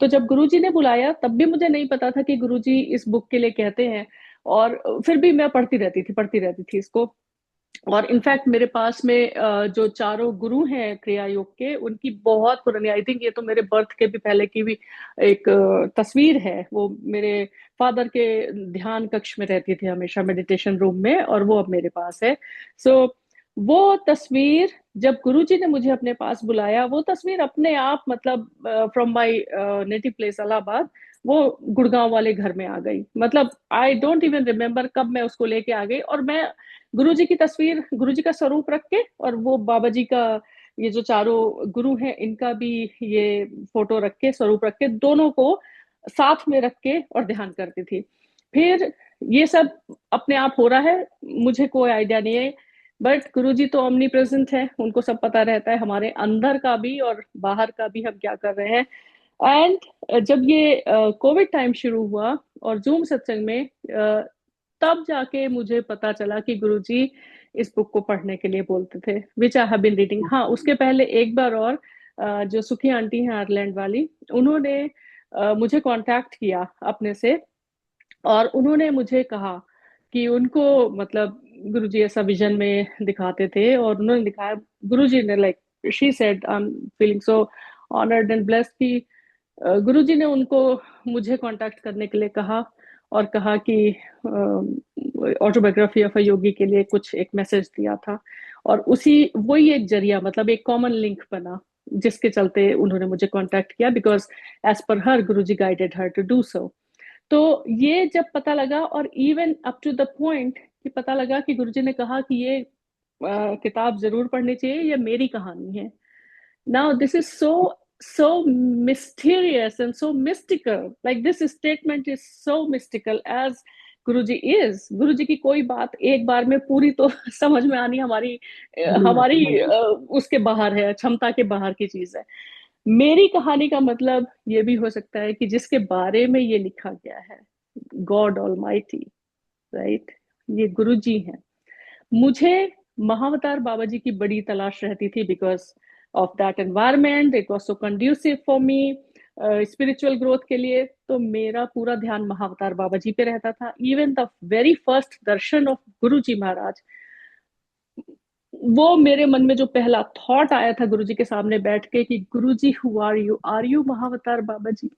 तो जब गुरुजी ने बुलाया, तब भी मुझे नहीं पता था कि गुरुजी इस बुक के लिए कहते हैं, और फिर भी मैं पढ़ती रहती थी इसको। और इनफैक्ट मेरे पास में जो चारों गुरु हैं क्रिया योग के, उनकी बहुत पुरानी, आई थिंक ये तो मेरे बर्थ के भी पहले की भी एक तस्वीर है। वो मेरे फादर के ध्यान कक्ष में रहती थी हमेशा, मेडिटेशन रूम में, और वो अब मेरे पास है। सो वो तस्वीर, जब गुरुजी ने मुझे अपने पास बुलाया, वो तस्वीर अपने आप, मतलब from my native place Allahabad, वो गुड़गांव वाले घर में आ गई। मतलब आई डोंट इवन रिमेम्बर कब मैं उसको लेके आ गई, और मैं गुरुजी की तस्वीर, गुरुजी का स्वरूप रख के, और वो बाबा जी का, ये जो चारों गुरु हैं, इनका भी ये फोटो रख के, स्वरूप रख के, दोनों को साथ में रख के और ध्यान करती थी। फिर ये सब अपने आप हो रहा है, मुझे कोई आइडिया नहीं है, बट गुरुजी तो ओमनी प्रेजेंट है, उनको सब पता रहता है, हमारे अंदर का भी और बाहर का भी, हम क्या कर रहे हैं। एंड जब ये कोविड टाइम शुरू हुआ और जूम सत्संग में, तब जाके मुझे पता चला कि गुरुजी इस बुक को पढ़ने के लिए बोलते थे, विच आई हैव बीन रीडिंग। हाँ, उसके पहले एक बार और जो सुखी आंटी हैं आयरलैंड वाली, उन्होंने मुझे कांटेक्ट किया अपने से, और उन्होंने मुझे कहा कि उनको, मतलब गुरुजी ऐसा विजन में दिखाते थे, और उन्होंने दिखाया, गुरुजी ने, like she said, I am feeling so honoured and blessed कि गुरुजी ने उनको मुझे कांटेक्ट करने के लिए कहा, और कहा कि ऑटोबायोग्राफी ऑफ अ योगी के लिए कुछ एक मैसेज दिया था, और उसी वही एक जरिया, मतलब एक कॉमन लिंक बना, जिसके चलते उन्होंने मुझे कांटेक्ट किया, because as per her Guruji guided her to do so. तो ये जब पता लगा, और even up to the point कि पता लगा कि गुरुजी ने कहा कि ये किताब जरूर पढ़नी चाहिए, ये मेरी कहानी है। Now, this is so mysterious and so mystical. Like this statement is so mystical as Guruji is. गुरुजी की कोई बात एक बार में पूरी तो समझ में आनी हमारी हमारी उसके बाहर है, क्षमता के बाहर की चीज है। मेरी कहानी का मतलब ये भी हो सकता है कि जिसके बारे में ये लिखा गया है, गॉड ऑलमाइटी, राइट, ये गुरुजी हैं। मुझे महावतार बाबा जी की बड़ी तलाश रहती थी, because of that environment, it was so conducive for me spiritual growth के लिए। तो मेरा पूरा ध्यान महावतार बाबा जी पे रहता था। Even the very first Darshan of गुरु जी महाराज, वो मेरे मन में जो पहला थॉट आया था गुरुजी के सामने बैठ के कि Guruji, who are you Mahavatar Baba ji?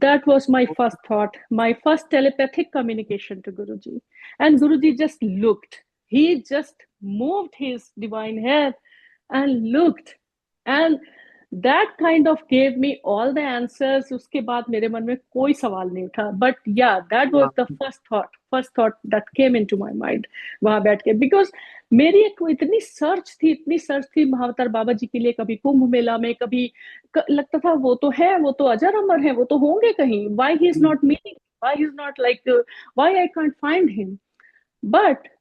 That was my first thought, my first telepathic communication to Guruji. And Guruji just looked. He just moved his divine head and looked. And that kind of gave me all the answers. उसके बाद मेरे मन में कोई सवाल नहीं था. But yeah, that was the first thought that came into my mind. वहां बैठ के, because मेरी एक इतनी सर्च थी महावतार बाबा जी के लिए। कभी कुंभ मेला में, कभी लगता था वो तो है, वो तो अजर अमर है, वो तो होंगे कहीं, why he is not meeting, why he is not like why I can't find him. But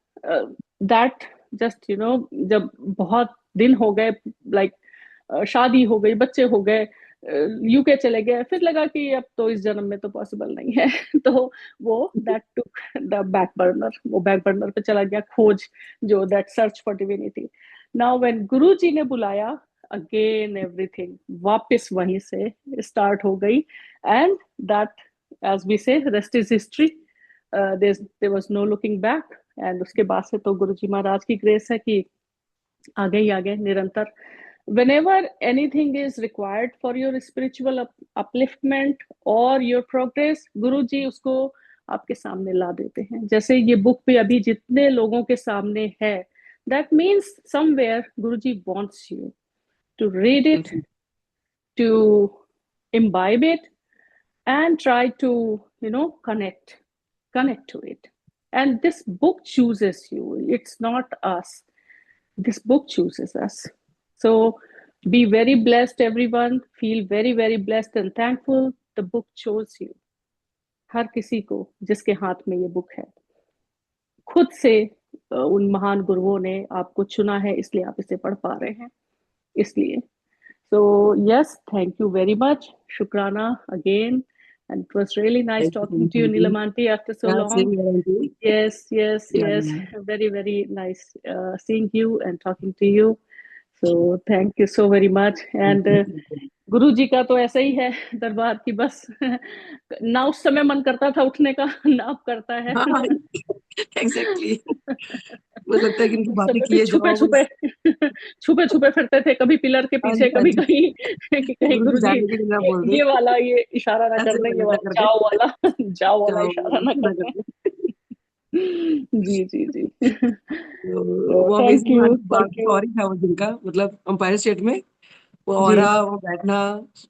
that just जब बहुत दिन हो गए, like शादी हो गई, बच्चे हो गए, यूके चले गए, फिर लगा कि अब तो इस जन्म में तो पॉसिबल नहीं है। तो वो that took the back burner, वो बैक बर्नर पे चला गया खोज, जो that search for divinity. Now when Guruji ने बुलाया, अगेन एवरीथिंग वापस वहीं से स्टार्ट हो गई, and that as we say rest is history, there was no looking back. And उसके बाद से तो गुरुजी महाराज की ग्रेस है कि आगे ही आगे निरंतर whenever anything is required for your spiritual upliftment or your progress, गुरु जी उसको आपके सामने ला देते हैं। जैसे ये बुक भी अभी जितने लोगों के सामने है, that means somewhere Guru ji wants you to read it, to imbibe it, and try to, you know, connect to it. And this book chooses you, it's not us. This book chooses us. So be very blessed, everyone. Feel very, very blessed and thankful. The book chose you. हर किसी को जिसके हाथ में ये book है, खुद से उन महान गुरुओं ने आपको चुना है, इसलिए आप इसे पढ़ पा रहे हैं। इसलिए so yes, thank you very much. Shukrana again. And it was really nice talking to you, Neelam Aunty, after so long. Yes, very, very nice seeing you and talking to you. So thank you so very much. And गुरु जी का तो ऐसा ही है दरबार की, बस ना उस समय मन करता था उठने का, ना अब करता है। एग्जैक्टली मुझे लगता है कि इनकी बातें किए छुपे छुपे फिरते थे, कभी पिलर के पीछे, कभी कहीं, कि कहीं गुरु जी ये वाला ये इशारा ना कर दें, ये वाला जाओ वाला इशारा ना कर दें। जी वो बाकी और ही था वो जिनका, मतलब अंपायर स्टेट में वो ऑरा, वो बैठना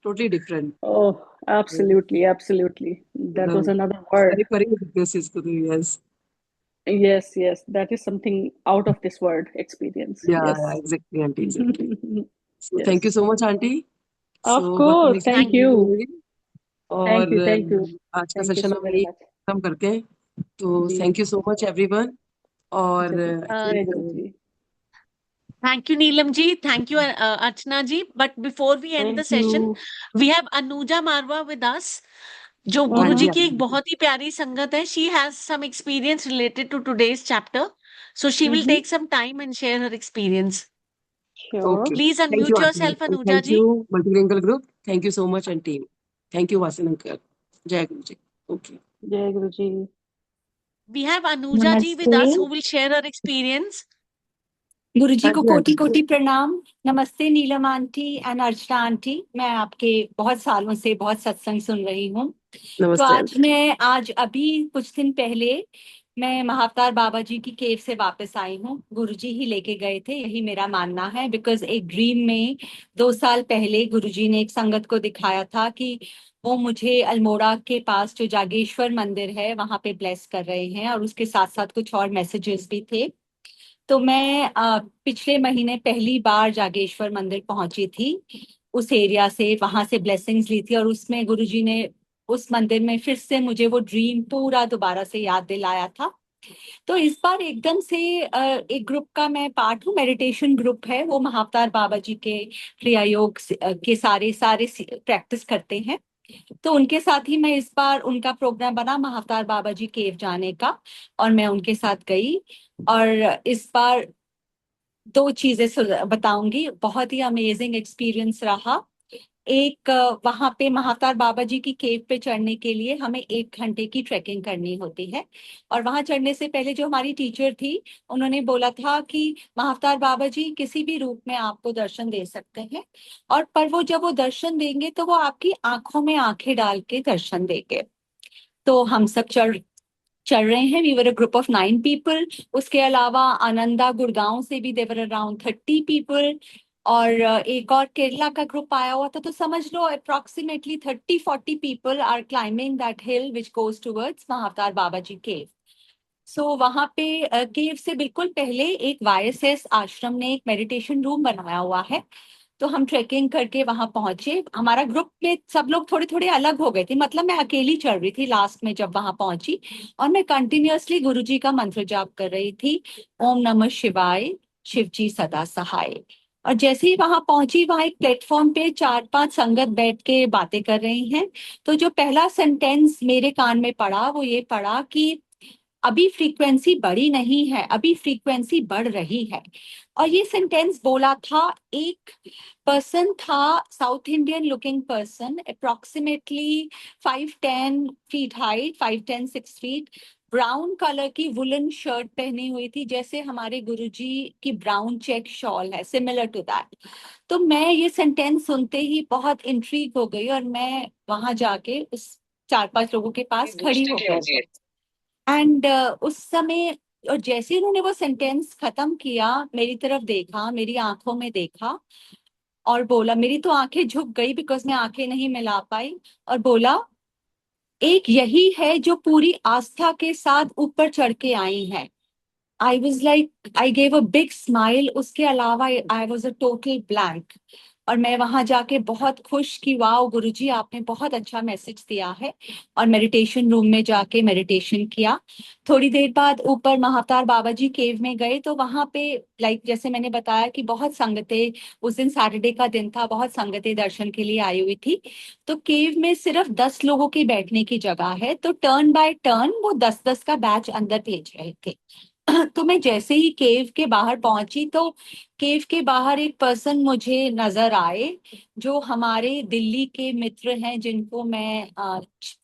totally different. Oh absolutely that was another word. Yes, that is something out of this world experience. Yeah, exactly, auntie, exactly. So Yes. thank you so much, auntie. Of course, thank you. और thank you. आज का session हम यही खत्म करते हैं, तो thank you so much everyone. और Thank you, Neelam ji. Thank you, Archana ji. But before we end the session, we have Anuja Marwa with us, जो गुरु जी की एक बहुत ही प्यारी संगत है। She has some experience related to today's chapter, so she will take some time and share her experience. Sure. Please unmute yourself, Anuja ji. Thank you, Multilingual Group. Thank you so much, and team. Thank you, Vasan uncle. Jai Guru ji. Okay. Jai Guru ji. We have Anuja ji with us who will share her experience. गुरु जी को कोटि कोटि प्रणाम। नमस्ते नीलम aunty and Archana aunty, मैं आपके बहुत सालों से बहुत सत्संग सुन रही हूँ। तो आज अभी कुछ दिन पहले मैं महाअवतार बाबा जी की केव से वापस आई हूँ। गुरु जी ही लेके गए थे, यही मेरा मानना है। बिकॉज एक ड्रीम में 2 साल पहले गुरु जी ने एक संगत को दिखाया था कि वो मुझे अल्मोड़ा के पास जो जागेश्वर मंदिर है वहां पे ब्लेस कर रहे हैं, और उसके साथ साथ कुछ और मैसेजेस भी थे। तो मैं पिछले महीने पहली बार जागेश्वर मंदिर पहुंची थी, उस एरिया से, वहां से ब्लेसिंग्स ली थी, और उसमें गुरुजी ने उस मंदिर में फिर से मुझे वो ड्रीम पूरा दोबारा से याद दिलाया था। तो इस बार एकदम से एक ग्रुप का मैं पार्ट हूँ, मेडिटेशन ग्रुप है, वो महाअवतार बाबा जी के क्रिया योग के सारे प्रैक्टिस करते हैं। तो उनके साथ ही मैं इस बार, उनका प्रोग्राम बना महाअवतार बाबा जी केव जाने का, और मैं उनके साथ गई। और इस बार 2 चीजें बताऊंगी, बहुत ही अमेजिंग एक्सपीरियंस रहा। एक, वहां पे महाअवतार बाबा जी की केव पे चढ़ने के लिए हमें 1 घंटे की ट्रैकिंग करनी होती है। और वहां चढ़ने से पहले जो हमारी टीचर थी, उन्होंने बोला था कि महाअवतार बाबा जी किसी भी रूप में आपको दर्शन दे सकते हैं, और पर वो जब वो दर्शन देंगे तो वो आपकी आंखों में आंखें डाल के दर्शन देंगे। तो हम सब चल रहे हैं। We were a group of 9 people. उसके अलावा आनंदा गुड़गांव से भी देवर अराउंड 30 पीपल, और एक और केरला का ग्रुप आया हुआ था। तो समझ लो approximately 30-40 people are climbing that hill which goes towards Mahavatar Baba ji cave. So वहां पे केव से बिल्कुल पहले एक YSS आश्रम ने एक मेडिटेशन रूम बनाया हुआ है। तो हम ट्रेकिंग करके वहां पहुंचे। हमारा ग्रुप में सब लोग थोड़े थोड़े अलग हो गए थे, मतलब मैं अकेली चढ़ रही थी लास्ट में जब वहां पहुंची, और मैं कंटिन्यूअसली गुरु जी का मंत्र जाप कर रही थी, ओम नमः शिवाय, शिव जी सदा सहाय। और जैसे ही वहां पहुंची, वहां एक प्लेटफॉर्म पे 4-5 संगत बैठ के बातें कर रही हैं। तो जो पहला सेंटेंस मेरे कान में पड़ा वो ये पड़ा कि अभी फ्रीक्वेंसी बढ़ी नहीं है, अभी फ्रीक्वेंसी बढ़ रही है। और ये सेंटेंस बोला था एक पर्सन था, south Indian looking person, approximately 5'10" height, 5'10" 6 feet, brown colour की वुलन शर्ट पहनी हुई थी, जैसे हमारे गुरुजी की ब्राउन चेक शॉल है, सिमिलर टू दैट। तो मैं ये सेंटेंस सुनते ही बहुत इंट्रीग हो गई और मैं वहां जाके उस 4-5 लोगों के पास खड़ी हो गई। एंड उस समय, और जैसे ही उन्होंने वो सेंटेंस खत्म किया, मेरी तरफ देखा, मेरी आंखों में देखा और बोला, मेरी तो आंखें झुक गई बिकॉज मैं आंखें नहीं मिला पाई, और बोला, एक यही है जो पूरी आस्था के साथ ऊपर चढ़ के आई है। I was like, I gave a big smile. उसके अलावा I was a total blank. और मैं वहां जाके बहुत खुश कि वाओ गुरुजी, आपने बहुत अच्छा मैसेज दिया है। और मेडिटेशन रूम में जाके मेडिटेशन किया। थोड़ी देर बाद ऊपर महाअवतार बाबा जी केव में गए, तो वहां पे लाइक जैसे मैंने बताया कि बहुत संगतें, उस दिन सैटरडे का दिन था, बहुत संगतें दर्शन के लिए आई हुई थी। तो केव में सिर्फ 10 लोगों के बैठने की जगह है, तो टर्न बाय टर्न वो 10-10 का बैच अंदर भेज रहे थे। तो मैं जैसे ही केव के बाहर पहुंची, तो केव के बाहर एक पर्सन मुझे नजर आए, जो हमारे दिल्ली के मित्र हैं, जिनको मैं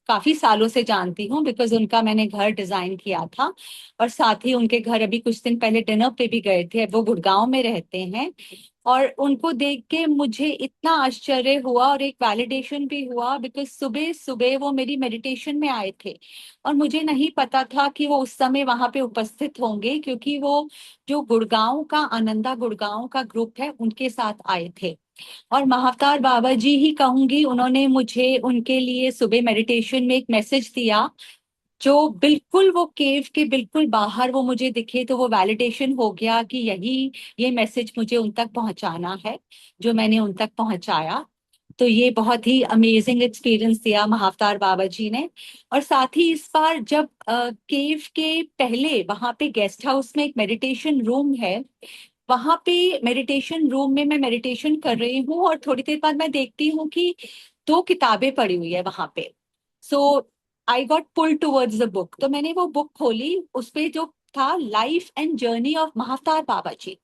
काफी सालों से जानती हूँ, बिकॉज उनका मैंने घर डिजाइन किया था। और साथ ही उनके घर अभी कुछ दिन पहले डिनर पे भी गए थे, वो गुड़गांव में रहते हैं। और उनको देख के मुझे इतना आश्चर्य हुआ और एक वैलिडेशन भी हुआ, बिकॉज सुबह सुबह वो मेरी मेडिटेशन में आए थे। और मुझे नहीं पता था कि वो उस समय वहां पे उपस्थित होंगे, क्योंकि वो जो गुड़गांव का, आनंदा गुड़गांव का ग्रुप है, उनके साथ आए थे। और महाअवतार बाबा जी ही कहूंगी, उन्होंने मुझे उनके लिए सुबह मेडिटेशन में एक मैसेज दिया, जो बिल्कुल वो केव के बिल्कुल बाहर वो मुझे दिखे, तो वो वैलिडेशन हो गया कि यही, ये मैसेज मुझे उन तक पहुंचाना है, जो मैंने उन तक पहुंचाया। तो ये बहुत ही अमेजिंग एक्सपीरियंस दिया महाअवतार बाबा जी ने। और साथ ही इस बार जब केव के पहले वहां पे गेस्ट हाउस में एक मेडिटेशन रूम है, वहां पे मेडिटेशन रूम में मैं मेडिटेशन कर रही हूँ, और थोड़ी देर बाद मैं देखती हूँ कि 2 किताबें पड़ी हुई है वहां पे। So I got pull towards the book. तो मैंने वो बुक खोली, उस पे जो था, life and journey of Mahavatar Baba ji.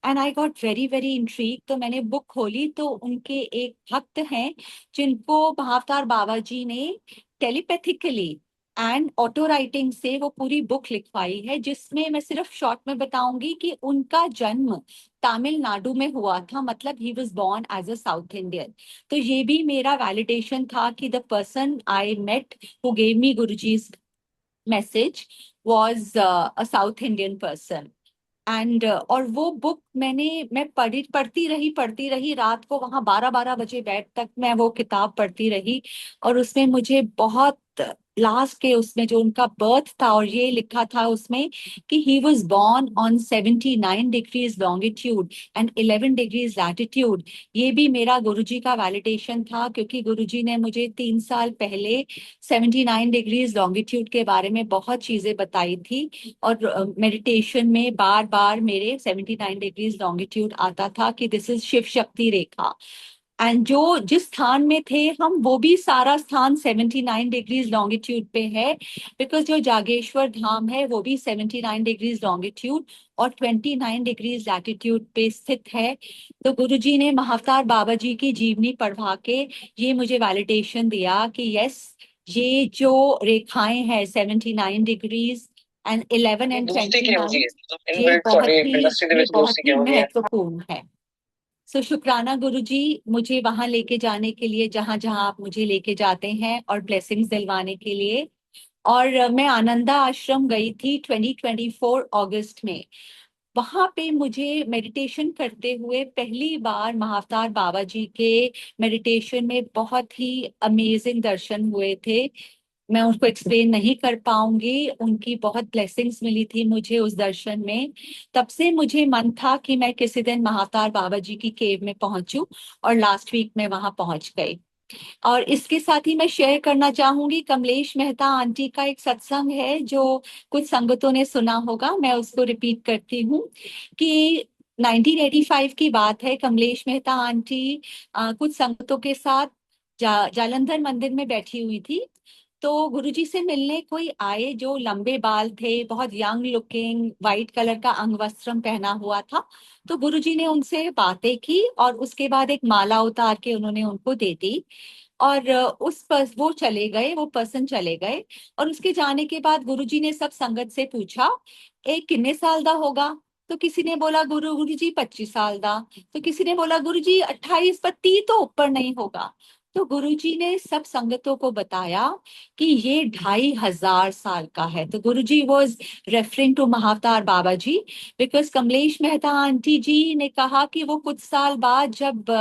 And I got very very intrigue. तो मैंने बुक खोली, तो उनके एक भक्त हैं, जिनको महाअवतार बाबा जी ने टेलीपैथिकली एंड ऑटो राइटिंग से वो पूरी बुक लिखवाई है, जिसमें मैं सिर्फ शॉर्ट में बताऊंगी कि उनका जन्म तमिलनाडु में हुआ था, मतलब he was born as a South Indian. तो ये भी मेरा वैलिडेशन था कि the person I met who gave me Guruji's message was a South Indian person. And और वो बुक मैं पढ़ती रही रात को, वहां 12-12 बजे बैठ तक मैं वो किताब पढ़ती रही। और उसमें मुझे बहुत, लास्ट के उसमें जो उनका बर्थ था, और ये लिखा था उसमें कि he was born on 79 degrees longitude and 11 degrees latitude. ये भी मेरा गुरुजी का वैलिडेशन था, क्योंकि गुरुजी ने मुझे 3 साल पहले 79 डिग्रीज लॉन्गिट्यूड के बारे में बहुत चीजें बताई थी। और मेडिटेशन में बार बार मेरे 79 डिग्रीज लॉन्गिट्यूड आता था कि this is Shiv Shakti Rekha. And जो जिस स्थान में थे हम, वो भी सारा स्थान 79 डिग्रीज लॉन्गिट्यूड पे है, बिकॉज जो जागेश्वर धाम है वो भी 79 डिग्रीज लॉन्गिट्यूड और 29 डिग्रीज लैटिट्यूड पे स्थित है। तो गुरुजी ने महाअवतार बाबा जी की जीवनी पढ़वा के ये मुझे वैलिडेशन दिया कि यस, ये जो रेखाएं हैं 79 डिग्रीज एंड 11 एंड 29, ये बहुत ही महत्वपूर्ण है। सो शुक्राना गुरुजी, मुझे वहां लेके जाने के लिए, जहां जहां आप मुझे लेके जाते हैं, और ब्लेसिंग्स दिलवाने के लिए। और मैं आनंदा आश्रम गई थी 2024 अगस्त में। वहां पे मुझे मेडिटेशन करते हुए पहली बार महाअवतार बाबा जी के मेडिटेशन में बहुत ही अमेजिंग दर्शन हुए थे। मैं उसको एक्सप्लेन नहीं कर पाऊंगी, उनकी बहुत ब्लेसिंग्स मिली थी मुझे उस दर्शन में। तब से मुझे मन था कि मैं किसी दिन महाअवतार बाबा जी की केव में पहुंचूं, और लास्ट वीक में वहां पहुंच गई। और इसके साथ ही मैं शेयर करना चाहूंगी, कमलेश मेहता आंटी का एक सत्संग है जो कुछ संगतों ने सुना होगा, मैं उसको रिपीट करती हूँ कि 1985 की बात है। कमलेश मेहता आंटी कुछ संगतों के साथ जालंधर मंदिर में बैठी हुई थी। तो गुरुजी से मिलने कोई आए जो लंबे बाल थे, बहुत यंग लुकिंग, वाइट कलर का अंगवस्त्रम पहना हुआ था। तो गुरुजी ने उनसे बातें की और उसके बाद एक माला उतार के उन्होंने उनको दे दी। और वो चले गए, वो पर्सन चले गए। और उसके जाने के बाद गुरुजी ने सब संगत से पूछा, एक कितने साल दा होगा? तो किसी ने बोला गुरुजी 25 साल दा। तो किसी ने बोला गुरुजी 28, पर 30 तो ऊपर नहीं होगा। तो गुरुजी ने सब संगतों को बताया कि ये 2500 साल का है। तो Guruji was referring to Mahavatar Baba ji, because Kamlesh Mehta auntie ji ने कहा कि वो कुछ साल बाद जब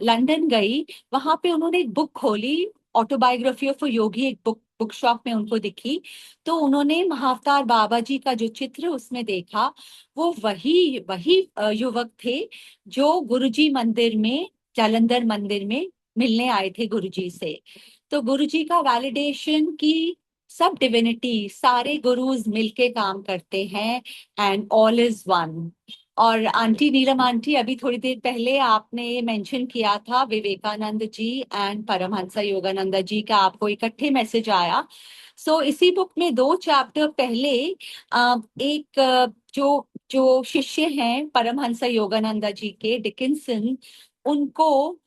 लंदन गई, वहां पे उन्होंने एक बुक खोली, ऑटोबायोग्राफी ऑफ योगी, एक बुक शॉप में उनको दिखी। तो उन्होंने महाअवतार बाबा जी का जो चित्र उसमें देखा, वो वही वही युवक थे जो गुरुजी मंदिर में, जालंधर मंदिर में मिलने आए थे गुरुजी से। तो गुरुजी का वैलिडेशन की सब डिविनिटी, सारे गुरुज मिलके काम करते हैं, एंड ऑल इज वन। और आंटी नीलम आंटी, अभी थोड़ी देर पहले आपने मेंशन किया था विवेकानंद जी एंड परमहंस योगानंद जी का आपको इकट्ठे मैसेज आया। सो इसी बुक में 2 चैप्टर पहले एक जो जो शिष्य हैं परमहंस योगानंद जी के, डिकिंसन, उनको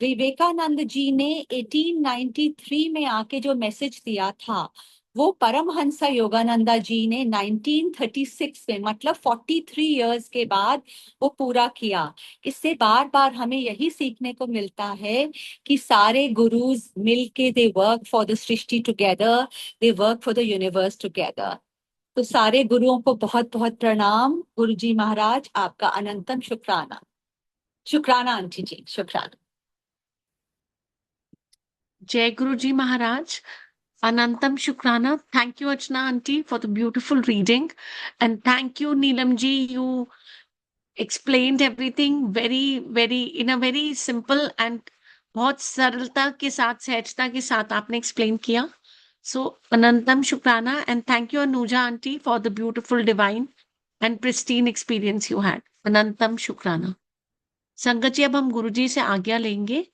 विवेकानंद जी ने 1893 में आके जो मैसेज दिया था, वो परमहंस योगानंदा जी ने 1936 में, मतलब 43 इयर्स के बाद वो पूरा किया। इससे बार बार हमें यही सीखने को मिलता है कि सारे गुरुज मिलके they work for the Srishti together, they work for the universe together. तो सारे गुरुओं को बहुत बहुत प्रणाम। गुरुजी महाराज, आपका अनंतम शुक्राना। शुक्राना आंटी जी, शुक्राना। Jai Guruji Maharaj, Anantam Shukrana. Thank you, Archana Aunty, for the beautiful reading. And thank you, Neelam ji. You explained everything in a very simple and बहुत सरलता के साथ, सहजता के साथ आपने explain किया. So, Anantam Shukrana, and thank you, Anuja Aunty, for the beautiful, divine and pristine experience you had. Anantam Shukrana. संगत जी, अब हम गुरुजी से आज्ञा लेंगे.